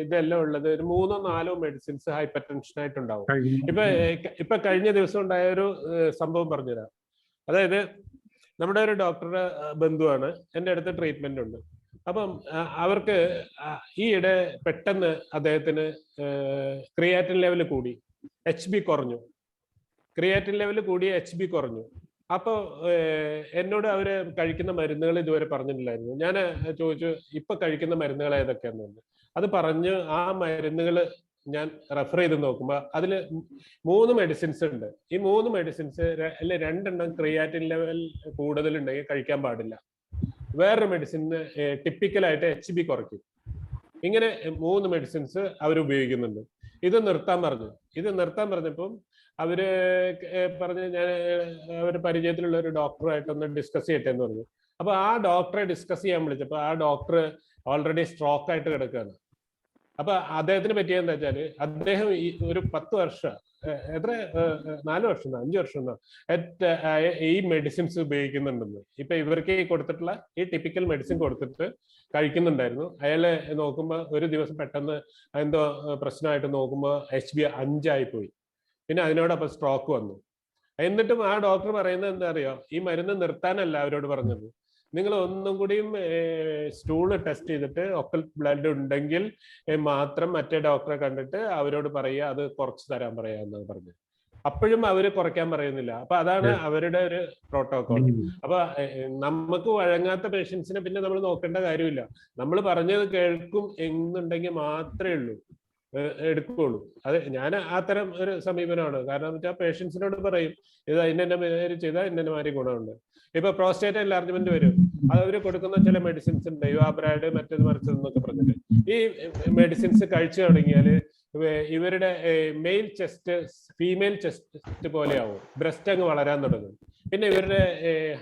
ഇതെല്ലാം ഉള്ളത് ഒരു 3 or 4 മെഡിസിൻസ് ഹൈപ്പർ ടെൻഷൻ ആയിട്ടുണ്ടാവും. ഇപ്പൊ കഴിഞ്ഞ ദിവസം ഉണ്ടായ ഒരു സംഭവം പറഞ്ഞുതരാം. അതായത് നമ്മുടെ ഒരു ഡോക്ടറുടെ ബന്ധുവാണ്, എൻ്റെ അടുത്ത് ട്രീറ്റ്മെന്റ് ഉണ്ട്. അപ്പം അവർക്ക് ഈയിടെ പെട്ടെന്ന് അദ്ദേഹത്തിന് ക്രിയാറ്റിൻ ലെവൽ കൂടി, HB കുറഞ്ഞു. ക്രിയാറ്റിൻ ലെവൽ കൂടി HB കുറഞ്ഞു. അപ്പോൾ എന്നോട് അവര് കഴിക്കുന്ന മരുന്നുകൾ ഇതുവരെ പറഞ്ഞിട്ടില്ലായിരുന്നു. ഞാൻ ചോദിച്ചു ഇപ്പൊ കഴിക്കുന്ന മരുന്നുകൾ ഏതൊക്കെയാണെന്ന്. അത് പറഞ്ഞ് ആ മരുന്നുകൾ ഞാൻ റെഫർ ചെയ്ത് നോക്കുമ്പോൾ അതിൽ 3 മെഡിസിൻസ് ഉണ്ട്. ഈ 3 മെഡിസിൻസ് 2 ക്രിയാറ്റിൻ ലെവൽ കൂടുതലുണ്ടെങ്കിൽ കഴിക്കാൻ പാടില്ല. വേറൊരു മെഡിസിന് ടിപ്പിക്കലായിട്ട് HB കുറയ്ക്കും. ഇങ്ങനെ 3 മെഡിസിൻസ് അവർ ഉപയോഗിക്കുന്നുണ്ട്. ഇത് നിർത്താൻ പറഞ്ഞപ്പം അവര് പറഞ്ഞ് ഞാൻ അവരുടെ പരിചയത്തിലുള്ള ഒരു ഡോക്ടറായിട്ടൊന്ന് ഡിസ്കസ് ചെയ്യട്ടെ എന്ന് പറഞ്ഞു. അപ്പൊ ആ ഡോക്ടറെ ഡിസ്കസ് ചെയ്യാൻ വിളിച്ചപ്പോ ആ ഡോക്ടർ ഓൾറെഡി സ്ട്രോക്ക് ആയിട്ട് കിടക്കുകയാണ്. അപ്പൊ അദ്ദേഹത്തിന് പറ്റിയെന്താ വെച്ചാല് അദ്ദേഹം ഈ ഒരു 10 വർഷം 4 വർഷം 5 വർഷം ഈ മെഡിസിൻസ് ഉപയോഗിക്കുന്നുണ്ടെന്ന്. ഇപ്പൊ ഇവർക്ക് കൊടുത്തിട്ടുള്ള ഈ ടിപ്പിക്കൽ മെഡിസിൻ കൊടുത്തിട്ട് കഴിക്കുന്നുണ്ടായിരുന്നു. അയാള് നോക്കുമ്പോ ഒരു ദിവസം പെട്ടെന്ന് എന്തോ പ്രശ്നമായിട്ട് നോക്കുമ്പോ HB 5 ആയിപ്പോയി. പിന്നെ അതിനോടൊപ്പം സ്ട്രോക്ക് വന്നു. എന്നിട്ടും ആ ഡോക്ടർ പറയുന്നത് എന്താ അറിയോ? ഈ മരുന്ന് നിർത്താനല്ല അവരോട് പറഞ്ഞത്, നിങ്ങൾ ഒന്നും കൂടിയും സ്റ്റൂള് ടെസ്റ്റ് ചെയ്തിട്ട് ഒക്കൽറ്റ് ബ്ലഡ് ഉണ്ടെങ്കിൽ മാത്രം മറ്റേ ഡോക്ടറെ കണ്ടിട്ട് അവരോട് പറയുക, അത് കുറച്ച് തരാൻ പറയാ എന്നാണ് പറഞ്ഞത്. അപ്പോഴും അവര് കുറയ്ക്കാൻ പറയുന്നില്ല. അപ്പൊ അതാണ് അവരുടെ ഒരു പ്രോട്ടോകോൾ. അപ്പൊ നമുക്ക് വഴങ്ങാത്ത പേഷ്യൻസിനെ പിന്നെ നമ്മൾ നോക്കേണ്ട കാര്യമില്ല. നമ്മൾ പറഞ്ഞത് കേൾക്കും എന്നുണ്ടെങ്കിൽ മാത്രമേ ഉള്ളൂ. എടുക്കുകയുള്ളൂ. അത് ഞാൻ അത്തരം ഒരു സമീപനമാണ്. കാരണം എന്ന് വെച്ചാൽ പേഷ്യൻസിനോട് പറയും ഇത് ഇന്ന പേര് ചെയ്താൽ ഇന്ന മാതിരി ഗുണമുണ്ട്. ഇപ്പൊ പ്രോസ്റ്റേറ്റ് എൻലാർജ്മെന്റ് വരും, അത് അവർ കൊടുക്കുന്ന ചില മെഡിസിൻസ് ഉണ്ട്, യുവാബ്രാഡ് മറ്റേത് മറിച്ചതെന്നൊക്കെ പറഞ്ഞിട്ട്. ഈ മെഡിസിൻസ് കഴിച്ചു തുടങ്ങിയാൽ ഇവരുടെ മെയിൽ ചെസ്റ്റ് ഫീമെയിൽ ചെസ്റ്റ് പോലെയാവും, ബ്രസ്റ്റ് അങ്ങ് വളരാൻ തുടങ്ങും. പിന്നെ ഇവരുടെ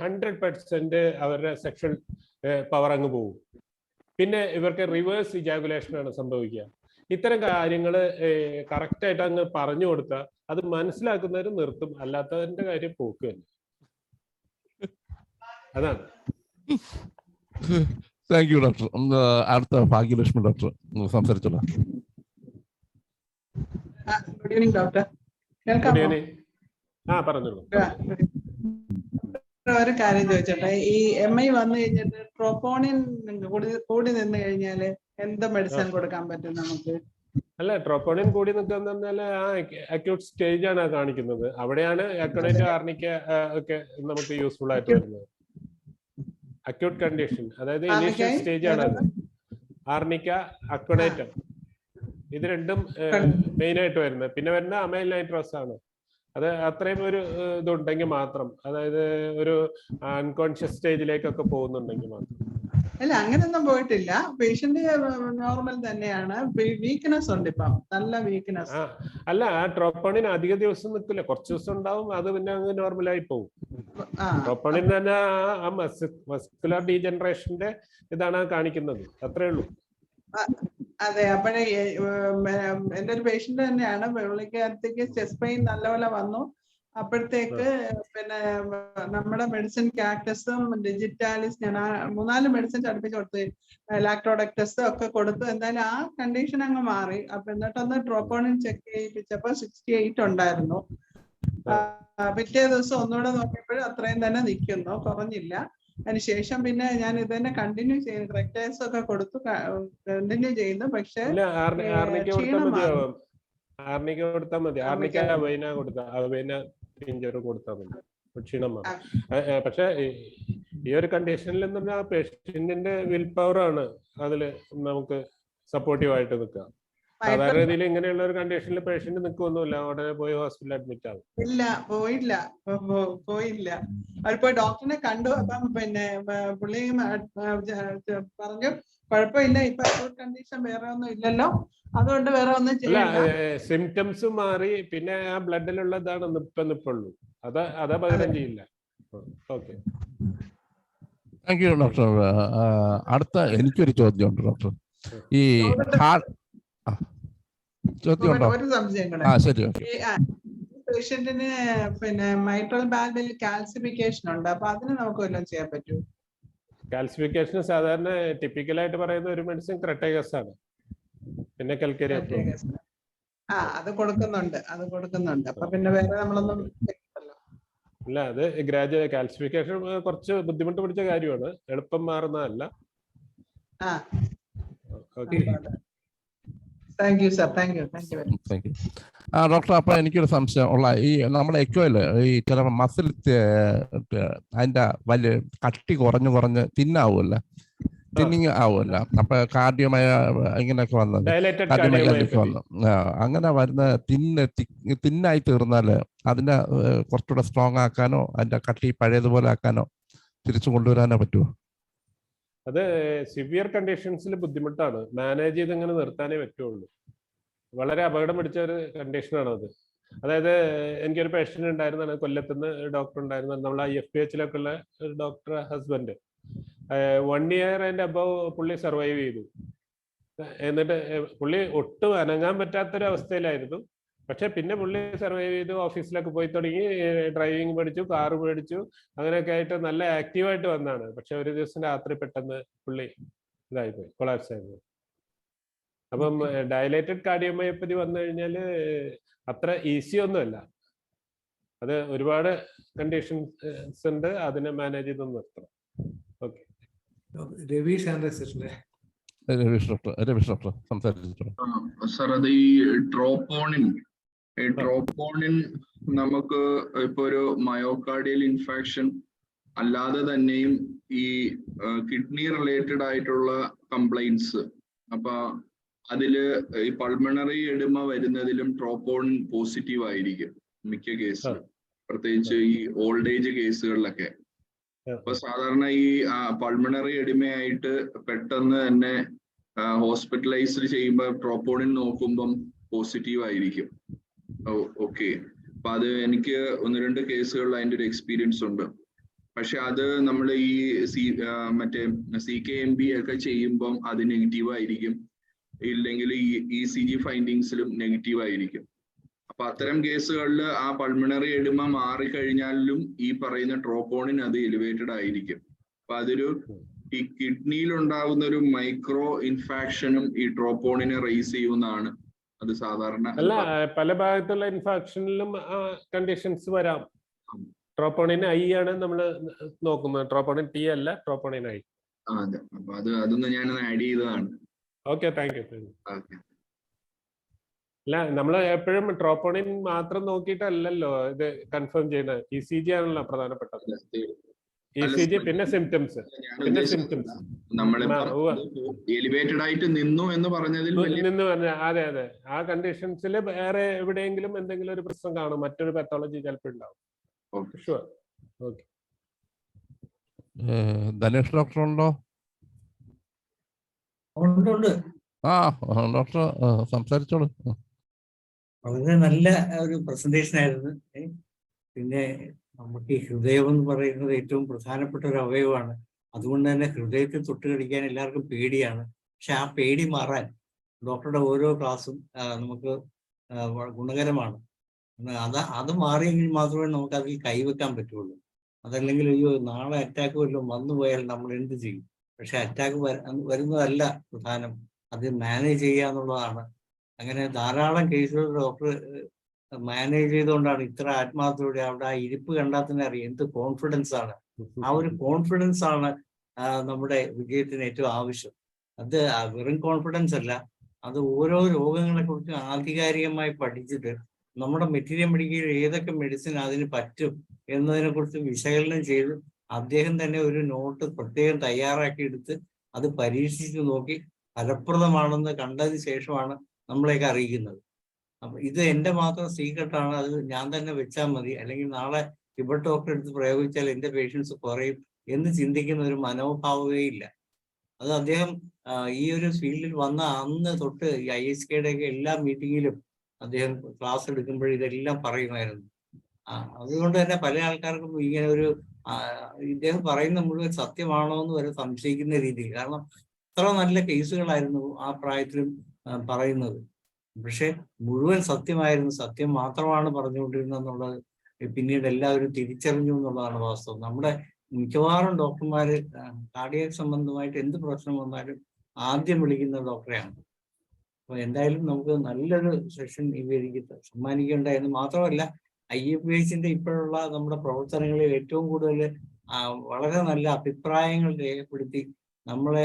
100% അവരുടെ സെക്ഷൽ പവർ അങ്ങ് പോകും. പിന്നെ ഇവർക്ക് റിവേഴ്സ് ഇജാഗുലേഷൻ ആണ് സംഭവിക്കുക. ഇത്തരം കാര്യങ്ങൾ കറക്റ്റായിട്ട് അങ്ങ് പറഞ്ഞു കൊടുത്താൽ അത് മനസ്സിലാക്കുന്നവർ നിർത്തും, അല്ലാത്തതിന്റെ കാര്യം പോക്ക് തന്നെ. അതാണ്. Thank you doctor. അടുത്ത ഭാഗ്യലക്ഷ്മി ഡോക്ടർ സംസാരിച്ചോളാം. Good evening doctor. Good evening. പറഞ്ഞോളൂ. ഒരു കാര്യം ചോദിച്ചോട്ടെ, ഈ MI വന്നു കഴിഞ്ഞിട്ട് ട്രോപ്പോണിൻ കൂടി നിന്ന് കഴിഞ്ഞാല് എന്ത് മെഡിസിൻ കൊടുക്കാൻ പറ്റും നമുക്ക്? അല്ല, ട്രോപ്പോണിൻ കൂടി നിൽക്കുന്ന പറഞ്ഞാൽ ആ അക്യൂട്ട് സ്റ്റേജ് ആണ് കാണിക്കുന്നത്. അവിടെയാണ് അക്വണേറ്റ് ആർണിക്ക ഒക്കെ നമുക്ക് യൂസ്ഫുൾ ആയിട്ട് വരുന്നത്. അക്യൂട്ട് കണ്ടീഷൻ, അതായത് ഇനീഷ്യൽ സ്റ്റേജ് ആണ് അത്. ആർണിക്ക, അക്വണേറ്റം, ഇത് രണ്ടും മെയിൻ ആയിട്ട് വരുന്നത്. പിന്നെ വരുന്ന അമൈൽ നൈട്രോസ് ആണ്. അത് അത്രയും ഒരു ഇതുണ്ടെങ്കിൽ മാത്രം, അതായത് ഒരു അൺകോൺഷ്യസ് സ്റ്റേജിലേക്കൊക്കെ പോകുന്നുണ്ടെങ്കിൽ മാത്രം. അല്ല, അങ്ങനെയൊന്നും പോയിട്ടില്ല. പേഷ്യന്റ് നോർമൽ തന്നെയാണ്. വീക്ക്നെസ് ഉണ്ട്, ഇപ്പം നല്ല വീക്ക്നെസ്. അല്ല, ആ ട്രോപ്പോണിൻ അധിക ദിവസം നിൽക്കില്ല, കുറച്ച് ദിവസം ഉണ്ടാവും, അത് പിന്നെ അങ്ങ് നോർമലായി പോകും. ട്രോപ്പോണിൻ തന്നെ ആ മസ്കുലർ ഡീജനറേഷന്റെ ഇതാണ് കാണിക്കുന്നത്, അത്രേ ഉള്ളൂ. അതെ, അപ്പോഴേ എന്റെ ഒരു പേഷ്യന്റ് തന്നെയാണ്. പുള്ളിക്കാരത്തേക്ക് ചെസ്റ്റ് പെയിൻ നല്ലപോലെ വന്നു. അപ്പോഴത്തേക്ക് പിന്നെ നമ്മുടെ മെഡിസിൻ കാക്ടസും ഡിജിറ്റാലിസ് ഞാൻ 3-4 മെഡിസിൻസ് അടുപ്പിച്ച് കൊടുത്തു, ലാക്ടോഡക്ടസ് ഒക്കെ കൊടുത്തു. എന്തായാലും ആ കണ്ടീഷൻ അങ്ങ് മാറി. അപ്പൊ എന്നിട്ടൊന്ന് ട്രോപ്പോണിൻ ചെക്ക് ചെയ്യിപ്പിച്ചപ്പോ 68 ഉണ്ടായിരുന്നു. പിറ്റേ ദിവസം ഒന്നുകൂടെ നോക്കിയപ്പോഴും അത്രയും തന്നെ നിൽക്കുന്നു, കുറഞ്ഞില്ല. അതിനുശേഷം പിന്നെ ഞാൻ ഇത് തന്നെ കണ്ടിന്യൂ ചെയ്യുന്നു, റെക്ടൈൽസ് ഒക്കെ കൊടുത്തു കണ്ടിന്യൂ ചെയ്യുന്നു. പക്ഷെ ആർണിക്ക കൊടുത്താൽ മതി, ആർണിക്ക അവൈന കൊടുത്താൽ മതി, ക്ഷീണം മാറും. പക്ഷെ ഈ ഒരു കണ്ടീഷനിൽ എന്ന് പറഞ്ഞാൽ പേഷ്യന്റിന്റെ വിൽ പവർ ആണ് അതില് നമുക്ക് സപ്പോർട്ടീവ് ആയിട്ട് നിൽക്കുക. സാധാരണ രീതിയിൽ ഇങ്ങനെയുള്ള ഒരു കണ്ടീഷനിൽ പേഷ്യന്റ് നിൽക്കൊന്നുമില്ല, ഉടനെ പോയി ഹോസ്പിറ്റലിൽ അഡ്മിറ്റ് ആവും. ഇല്ല, പോയില്ല. അവർ പോയി ഡോക്ടറിനെ കണ്ടു. അപ്പം പിന്നെ പുള്ളി പറഞ്ഞു കുഴപ്പമില്ല, ഇപ്പൊ കണ്ടീഷൻ വേറെ ഒന്നും ഇല്ലല്ലോ, അതുകൊണ്ട് വേറെ ഒന്നും ചെയ്യില്ല. സിംറ്റംസ് മാറി, പിന്നെ ആ ബ്ലഡിലുള്ളതാണ് നിപ്പുള്ളൂ, അതാ പകരം ചെയ്യില്ല. Okay, thank you doctor. അടുത്ത എനിക്കൊരു ചോദ്യമുണ്ട് ഡോക്ടർ. ഈ ഒരു സംശയം കൂടെ. പേഷ്യന്റിന് പിന്നെ മൈട്രൽ വാൽവിൽ കാൽസിഫിക്കേഷൻ ഉണ്ട്, അപ്പൊ അതിന് നമുക്ക് വല്ലതും ചെയ്യാൻ പറ്റുമോ? കാൽസിഫിക്കേഷൻ സാധാരണ ടിപ്പിക്കലായിട്ട് പറയുന്ന ഒരു മെഡിസിൻ ക്രെട്ടേഗസ് ആണ്, പിന്നെ കൽക്കേരിയ. അത് കൊടുക്കുന്നുണ്ട്. അപ്പൊ പിന്നെ വേറെ നമ്മളൊന്നും ഇല്ല, അത് ഗ്രാജുവൽ കാൽസിഫിക്കേഷൻ കുറച്ച് ബുദ്ധിമുട്ട് പിടിച്ച കാര്യമാണ്, എളുപ്പം മാറുന്നതല്ല. Okay, thank you sir. Thank you. Doctor, അപ്പൊ എനിക്കൊരു സംശയം ഉള്ള, ഈ നമ്മുടെ എക്കോയില് ഈ ചില മസിൽ അതിന്റെ വലിയ കട്ടി കുറഞ്ഞ് തിന്നാവുമല്ല, തിന്നിങ് ആവുമല്ല, അപ്പൊ കാർഡിയോമയ ഇങ്ങനെയൊക്കെ വന്നത്, കാർഡിയോമയൊക്കെ വന്നു. അങ്ങനെ വരുന്ന തിന്നായി തീർന്നാല് അതിനെ കുറച്ചുകൂടെ സ്ട്രോങ് ആക്കാനോ അതിന്റെ കട്ടി പഴയതുപോലെ ആക്കാനോ തിരിച്ചു കൊണ്ടുവരാനോ പറ്റുമോ? അത് സിവിയർ കണ്ടീഷൻസിൽ ബുദ്ധിമുട്ടാണ്, മാനേജ് ചെയ്ത് ഇങ്ങനെ നിർത്താനേ പറ്റുള്ളൂ. വളരെ അപകടം പിടിച്ച ഒരു കണ്ടീഷനാണ് അത്. അതായത് എനിക്കൊരു പേഷ്യന്റ് ഉണ്ടായിരുന്നാണ്, കൊല്ലത്തുനിന്ന് ഡോക്ടർ ഉണ്ടായിരുന്നു, നമ്മൾ IFPH ഉള്ള ഒരു doctor husband. 1 year and above പുള്ളി സർവൈവ് ചെയ്തു. എന്നിട്ട് പുള്ളി ഒട്ടും അനങ്ങാൻ പറ്റാത്തൊരവസ്ഥയിലായിരുന്നു. പക്ഷെ പിന്നെ പുള്ളി സർവൈവ് ചെയ്തു, ഓഫീസിലൊക്കെ പോയി തുടങ്ങി, ഡ്രൈവിംഗ് പഠിച്ചു, കാറ് മേടിച്ചു, അങ്ങനെയൊക്കെ ആയിട്ട് നല്ല ആക്റ്റീവായിട്ട് വന്നാണ്. പക്ഷെ ഒരു ദിവസം രാത്രി പെട്ടെന്ന് പുള്ളി ഇതായിപ്പോയി, കൊളാപ്സ് ആയിപ്പോയി. അപ്പം ഡയലേറ്റഡ് കാർഡിയോമയോപ്പതി വന്നു കഴിഞ്ഞാല് അത്ര ഈസി ഒന്നുമല്ല, അത് ഒരുപാട് കണ്ടീഷൻസ് ഉണ്ട്, അതിനെ മാനേജ് ചെയ്ത് നിർത്തണം. ഓക്കെ, രവീഷ് ഡോക്ടർ സംസാരിച്ചിട്ടുണ്ടോ? സർ, അത് ഈ ട്രോപ്പോണിൻ നമുക്ക് ഇപ്പൊ ഒരു മയോകാർഡിയൽ ഇൻഫെക്ഷൻ അല്ലാതെ തന്നെയും ഈ കിഡ്നി റിലേറ്റഡ് ആയിട്ടുള്ള കംപ്ലൈൻസ്, അപ്പൊ അതില് ഈ പൾമണറി എഡിമ വരുന്നതിലും ട്രോപ്പോണിൻ പോസിറ്റീവ് ആയിരിക്കും മിക്ക കേസിലും, പ്രത്യേകിച്ച് ഈ ഓൾഡ് ഏജ് കേസുകളിലൊക്കെ. അപ്പൊ സാധാരണ ഈ പൾമണറി എഡിമയായിട്ട് പെട്ടെന്ന് തന്നെ ഹോസ്പിറ്റലൈസ്ഡ് ചെയ്യുമ്പോൾ ട്രോപ്പോണിൻ നോക്കുമ്പം പോസിറ്റീവ് ആയിരിക്കും. ഓക്കെ, അപ്പൊ അത് എനിക്ക് 1-2 കേസുകളിൽ അതിന്റെ ഒരു എക്സ്പീരിയൻസ് ഉണ്ട്. പക്ഷെ അത് നമ്മൾ ഈ മറ്റേ CKMB ഒക്കെ ചെയ്യുമ്പം അത് നെഗറ്റീവ് ആയിരിക്കും, ഇല്ലെങ്കിൽ ഈ ECG ഫൈൻഡിങ്സിലും നെഗറ്റീവ് ആയിരിക്കും. അപ്പൊ അത്തരം കേസുകളിൽ ആ പൾമണറി എഡിമ മാറിക്കഴിഞ്ഞാലും ഈ പറയുന്ന ട്രോപ്പോണിൻ അത് എലിവേറ്റഡ് ആയിരിക്കും. അപ്പൊ അതൊരു ഈ കിഡ്നിയിൽ ഉണ്ടാകുന്ന ഒരു മൈക്രോ ഇൻഫാക്ഷനും ഈ ട്രോപ്പോണിനെ റേസ് ചെയ്യുന്നതാണ് അത് സാധാരണ. അല്ല, പല ഭാഗത്തുള്ള ഇൻഫെക്ഷനിലും കണ്ടീഷൻസ് വരാം. ട്രോപ്പോണിൻ ഐ ആണ് നമ്മൾ നോക്കുന്നത്, ട്രോപ്പോണിൻ ടി അല്ല, ട്രോപ്പോണിൻ ഐ. അതെ, അപ്പൊ അതൊന്ന് ഞാൻ ആഡ് ചെയ്തതാണ്. Okay, thank U. ഓക്കെ. അല്ല, നമ്മൾ എപ്പോഴും ട്രോപ്പോണിൻ മാത്രം നോക്കിയിട്ടല്ലല്ലോ ഇത് കൺഫേം ചെയ്യുന്നത്. ECG ആണല്ലോ പ്രധാനപ്പെട്ടത്. ECG പിന്നെ സിംറ്റംസ്, എലിവേറ്റഡ് ആയിട്ട് നിന്നു എന്ന് പറഞ്ഞതിൽ നിന്ന് പറഞ്ഞ അതെ അതെ, ആ കണ്ടീഷൻസിൽ വേറെ എവിടെയെങ്കിലും എന്തെങ്കിലും ഒരു പ്രശ്നം കാണും, മറ്റൊരു പാത്തോളജി ചിലപ്പോൾ ഉണ്ടാവും. ഷുവർ. ഓക്കെ, ധനേഷ് ഡോക്ടർ ഉണ്ടോ? ഉണ്ട്. ഡോക്ടർ സംസാരിച്ചോളൂ. വളരെ നല്ല ഒരു പ്രസന്റേഷൻ ആയിരുന്നു. പിന്നെ നമുക്ക് ഈ ഹൃദയം എന്ന് പറയുന്നത് ഏറ്റവും പ്രധാനപ്പെട്ട ഒരു അവയവമാണ്. അതുകൊണ്ട് തന്നെ ഹൃദയത്തിൽ തൊട്ട് കളിക്കാൻ എല്ലാവർക്കും പേടിയാണ്. പക്ഷെ ആ പേടി മാറാൻ ഡോക്ടറുടെ ഓരോ ക്ലാസ്സും നമുക്ക് ഗുണകരമാണ്. അത് മാറിയെങ്കിൽ മാത്രമേ നമുക്ക് അതിൽ കൈവെക്കാൻ പറ്റുള്ളൂ. അതല്ലെങ്കിൽ അയ്യോ നാളെ അറ്റാക്ക് വല്ലതും വന്നു പോയാൽ നമ്മൾ എന്ത് ചെയ്യും? പക്ഷെ അറ്റാക്ക് വരുന്നതല്ല പ്രധാനം, അത് മാനേജ് ചെയ്യുക എന്നുള്ളതാണ്. അങ്ങനെ ധാരാളം കേസുകൾ ഡോക്ടർ മാനേജ് ചെയ്തുകൊണ്ടാണ് ഇത്ര ആത്മാർത്ഥതയോടെ അവിടെ ആ ഇരിപ്പ് കണ്ടാൽ തന്നെ അറിയാം എന്ത് കോൺഫിഡൻസ് ആണ്. ആ ഒരു കോൺഫിഡൻസ് ആണ് നമ്മുടെ വിജയത്തിന് ഏറ്റവും ആവശ്യം. അത് വെറും കോൺഫിഡൻസ് അല്ല, അത് ഓരോ രോഗങ്ങളെ കുറിച്ച് ആധികാരികമായി പഠിച്ചിട്ട് നമ്മുടെ മെറ്റീരിയൽ മെഡിക്കൽ ഏതൊക്കെ മെഡിസിൻ അതിന് പറ്റും എന്നതിനെ കുറിച്ച് വിശകലനം ചെയ്ത് അദ്ദേഹം തന്നെ ഒരു നോട്ട് പ്രത്യേകം തയ്യാറാക്കി എടുത്ത് അത് പരീക്ഷിച്ചു നോക്കി ഫലപ്രദമാണെന്ന് കണ്ടതിന് ശേഷമാണ് നമ്മളെയൊക്കെ അറിയിക്കുന്നത്. അപ്പൊ ഇത് എൻ്റെ മാത്രം സീക്രട്ടാണ്, അത് ഞാൻ തന്നെ വെച്ചാൽ മതി, അല്ലെങ്കിൽ നാളെ ടിബറ്റ് ഡോക്ടർ എടുത്ത് പ്രയോഗിച്ചാൽ എൻ്റെ പേഷ്യൻസ് കുറയും എന്ന് ചിന്തിക്കുന്ന ഒരു മനോഭാവമേ ഇല്ല. അത് അദ്ദേഹം ഈ ഒരു ഫീൽഡിൽ വന്ന അന്ന് തൊട്ട് ഈ ISKയുടെ ഒക്കെ എല്ലാ മീറ്റിങ്ങിലും അദ്ദേഹം ക്ലാസ് എടുക്കുമ്പോൾ ഇതെല്ലാം പറയുമായിരുന്നു. അതുകൊണ്ട് തന്നെ പല ആൾക്കാർക്കും ഇങ്ങനെ ഒരു ഇദ്ദേഹം പറയുന്ന മുഴുവൻ സത്യമാണോ എന്ന് വരെ സംശയിക്കുന്ന രീതിയിൽ, കാരണം അത്ര നല്ല കേസുകളായിരുന്നു ആ പ്രായത്തിലും പറയുന്നത്. പക്ഷെ മുഴുവൻ സത്യമായിരുന്നു, സത്യം മാത്രമാണ് പറഞ്ഞുകൊണ്ടിരുന്നതെന്നുള്ളത് പിന്നീട് എല്ലാവരും തിരിച്ചറിഞ്ഞു എന്നുള്ളതാണ് വാസ്തവം. നമ്മുടെ മിക്കവാറും ഡോക്ടർമാര് കാർഡിയാക് സംബന്ധമായിട്ട് എന്ത് പ്രശ്നം വന്നാലും ആദ്യം വിളിക്കുന്ന ഡോക്ടറെയാണ്. അപ്പൊ എന്തായാലും നമുക്ക് നല്ലൊരു സെഷൻ ഇവർക്ക് സമ്മാനിക്കേണ്ടതെന്ന് മാത്രമല്ല, IFBHന്റെ ഇപ്പോഴുള്ള നമ്മുടെ പ്രവർത്തനങ്ങളിൽ ഏറ്റവും കൂടുതൽ വളരെ നല്ല അഭിപ്രായങ്ങൾ രേഖപ്പെടുത്തി നമ്മളെ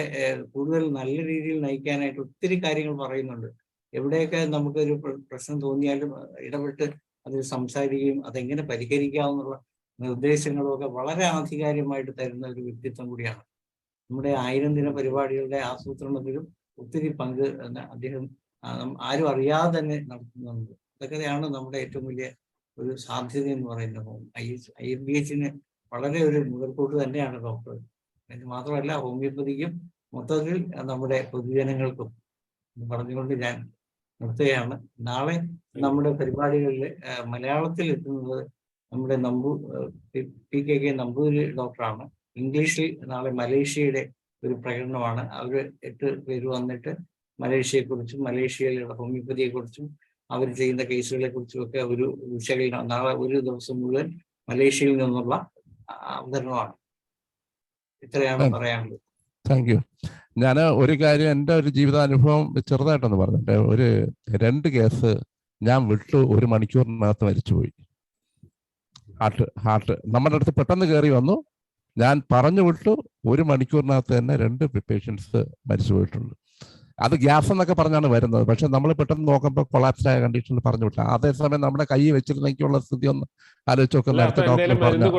കൂടുതൽ നല്ല രീതിയിൽ നയിക്കാനായിട്ട് ഒത്തിരി കാര്യങ്ങൾ പറയുന്നുണ്ട്. എവിടെയൊക്കെ നമുക്കൊരു പ്രശ്നം തോന്നിയാലും ഇടപെട്ട് അതിൽ സംസാരിക്കുകയും അതെങ്ങനെ പരിഹരിക്കാമെന്നുള്ള നിർദ്ദേശങ്ങളും ഒക്കെ വളരെ ആധികാരികമായിട്ട് തരുന്ന ഒരു വ്യക്തിത്വം കൂടിയാണ്. നമ്മുടെ 1000 ദിന പരിപാടികളുടെ ആസൂത്രണത്തിലും ഒത്തിരി പങ്ക് അദ്ദേഹം ആരും അറിയാതെ തന്നെ നടത്തുന്നുണ്ട്. അതൊക്കെയാണ് നമ്മുടെ ഏറ്റവും വലിയ ഒരു സാധ്യത എന്ന് പറയുന്നത്. IFBHന് വളരെ ഒരു മുതൽക്കൂട്ട് തന്നെയാണ് ഡോക്ടർ. എന്ന് മാത്രമല്ല ഹോമിയോപ്പതിക്കും മൊത്തത്തിൽ നമ്മുടെ പൊതുജനങ്ങൾക്കും പറഞ്ഞുകൊണ്ട് ഞാൻ നിർത്തുകയാണ്. നാളെ നമ്മുടെ പരിപാടികളിൽ മലയാളത്തിൽ എത്തുന്നത് നമ്മുടെ PKK നമ്പൂതിരി ഡോക്ടറാണ്. ഇംഗ്ലീഷിൽ നാളെ മലേഷ്യയുടെ ഒരു പ്രകടനമാണ്. അവർ 8 പേര് വന്നിട്ട് മലേഷ്യയെക്കുറിച്ചും മലേഷ്യയിലുള്ള ഹോമിയോപ്പതിയെക്കുറിച്ചും അവർ ചെയ്യുന്ന കേസുകളെ കുറിച്ചും ഒക്കെ ഒരു വിശകലനം നാളെ ഒരു ദിവസം മുഴുവൻ മലേഷ്യയിൽ നിന്നുള്ള അവതരണമാണ്. ഇത്രയാണ് പറയാനുള്ളത്. Thank you. ഞാൻ ഒരു കാര്യം എൻ്റെ ഒരു ജീവിതാനുഭവം ചെറുതായിട്ടൊന്ന് പറഞ്ഞിട്ട്, ഒരു 2 കേസ് ഞാൻ വിട്ടു 1 മണിക്കൂറിനകത്ത് മരിച്ചുപോയി. ഹാർട്ട് നമ്മുടെ അടുത്ത് പെട്ടെന്ന് കയറി വന്നു, ഞാൻ പറഞ്ഞു വിട്ടു 1 മണിക്കൂറിനകത്ത് തന്നെ 2 പേഷ്യൻസ് മരിച്ചു പോയിട്ടുണ്ട്. അത് ഗ്യാസ് എന്നൊക്കെ പറഞ്ഞാണ് വരുന്നത്, പക്ഷെ നമ്മൾ പെട്ടെന്ന് നോക്കുമ്പോൾ കൊളാപ്സ് ആയ കണ്ടീഷനിൽ പറഞ്ഞു വിട്ടു. അതേസമയം നമ്മുടെ കൈ വെച്ചിരുന്നെങ്കിലുള്ള സ്ഥിതി ഒന്ന് ആലോചിച്ച് നോക്കുന്ന നേരത്തെ ഡോക്ടർ പറഞ്ഞു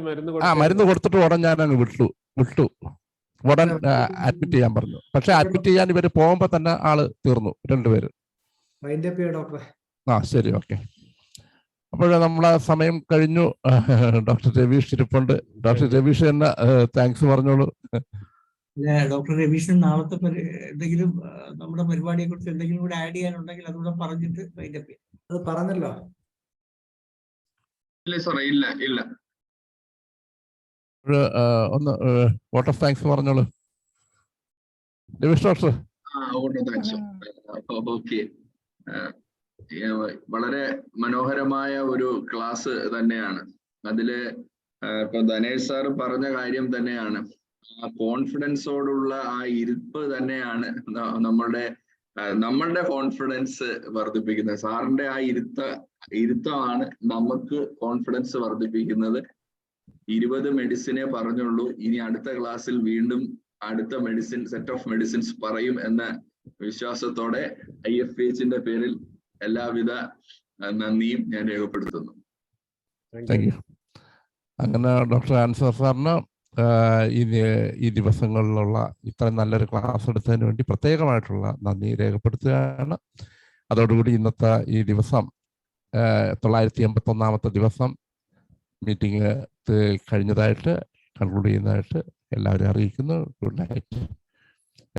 മരുന്ന് മരുന്ന് കൊടുത്തിട്ട് ഉടൻ ഞാൻ അങ്ങ് വിട്ടു. ഉടൻ അഡ്മിറ്റ് ചെയ്യാൻ പറഞ്ഞു. പക്ഷെ അഡ്മിറ്റ് ചെയ്യാൻ ഇവർ പോകുമ്പോൾ തന്നെ ആള് തീർന്നു, രണ്ടുപേര്. വൈൻഡപ്പ് ചെയ്യാം ഡോക്ടറെ. ആ ശരി, ഓക്കെ. അപ്പോൾ നമ്മളെ സമയം കഴിഞ്ഞു. ഡോക്ടർ രവീഷ് ഇരിപ്പുണ്ട്. ഡോക്ടർ രവീഷ് തന്നെ താങ്ക്സ് പറഞ്ഞോളൂ. ഡോക്ടർ രവീഷിന് നാളത്തെ എന്തെങ്കിലും നമ്മുടെ പരിപാടിയെ കുറിച്ച് എന്തെങ്കിലും കൂടെ ആഡ് ചെയ്യാനുണ്ടെങ്കിൽ അതുകൂടെ പറഞ്ഞിട്ട് വൈൻഡപ്പ് ചെയ്യാം. അത് പറഞ്ഞല്ലോ. ഇല്ല സാറേ, ഇല്ല ഇല്ല. ഒന്ന് വോട്ട് ഓഫ് താങ്ക്സ് പറഞ്ഞോളൂ രവീഷ് ഡോക്ടർ. ഓക്കെ, വളരെ മനോഹരമായ ഒരു ക്ലാസ് തന്നെയാണ്. അതില് ഇപ്പൊ ധനേഷ് സാറ് പറഞ്ഞ കാര്യം തന്നെയാണ്, ആ കോൺഫിഡൻസോടുള്ള ആ ഇരിപ്പ് തന്നെയാണ് നമ്മളുടെ കോൺഫിഡൻസ് വർദ്ധിപ്പിക്കുന്നത്. സാറിന്റെ ആ ഇരുത്തമാണ് നമുക്ക് കോൺഫിഡൻസ് വർദ്ധിപ്പിക്കുന്നത്. 20 മെഡിസിനെ പറഞ്ഞുള്ളൂ, ഇനി അടുത്ത ക്ലാസ്സിൽ വീണ്ടും അടുത്ത സെറ്റ് ഓഫ് മെഡിസിൻസ് പറയും എന്ന വിശ്വാസത്തോടെ IFPHന്റെ പേരിൽ എല്ലാവിധ നന്ദിയും ഞാൻ രേഖപ്പെടുത്തുന്നു. Thank you. അങ്ങനെ ഡോക്ടർ ആൻസർ സാറിന് ഈ ദിവസങ്ങളിലുള്ള ഇത്രയും നല്ലൊരു ക്ലാസ് എടുത്തതിന് വേണ്ടി പ്രത്യേകമായിട്ടുള്ള നന്ദി രേഖപ്പെടുത്തുകയാണ്. അതോടുകൂടി ഇന്നത്തെ ഈ ദിവസം 981ാമത്തെ ദിവസം മീറ്റിംഗ് കഴിഞ്ഞതായിട്ട് കൺക്ലൂഡ് ചെയ്യുന്നതായിട്ട് എല്ലാവരും അറിയിക്കുന്നു. Good night.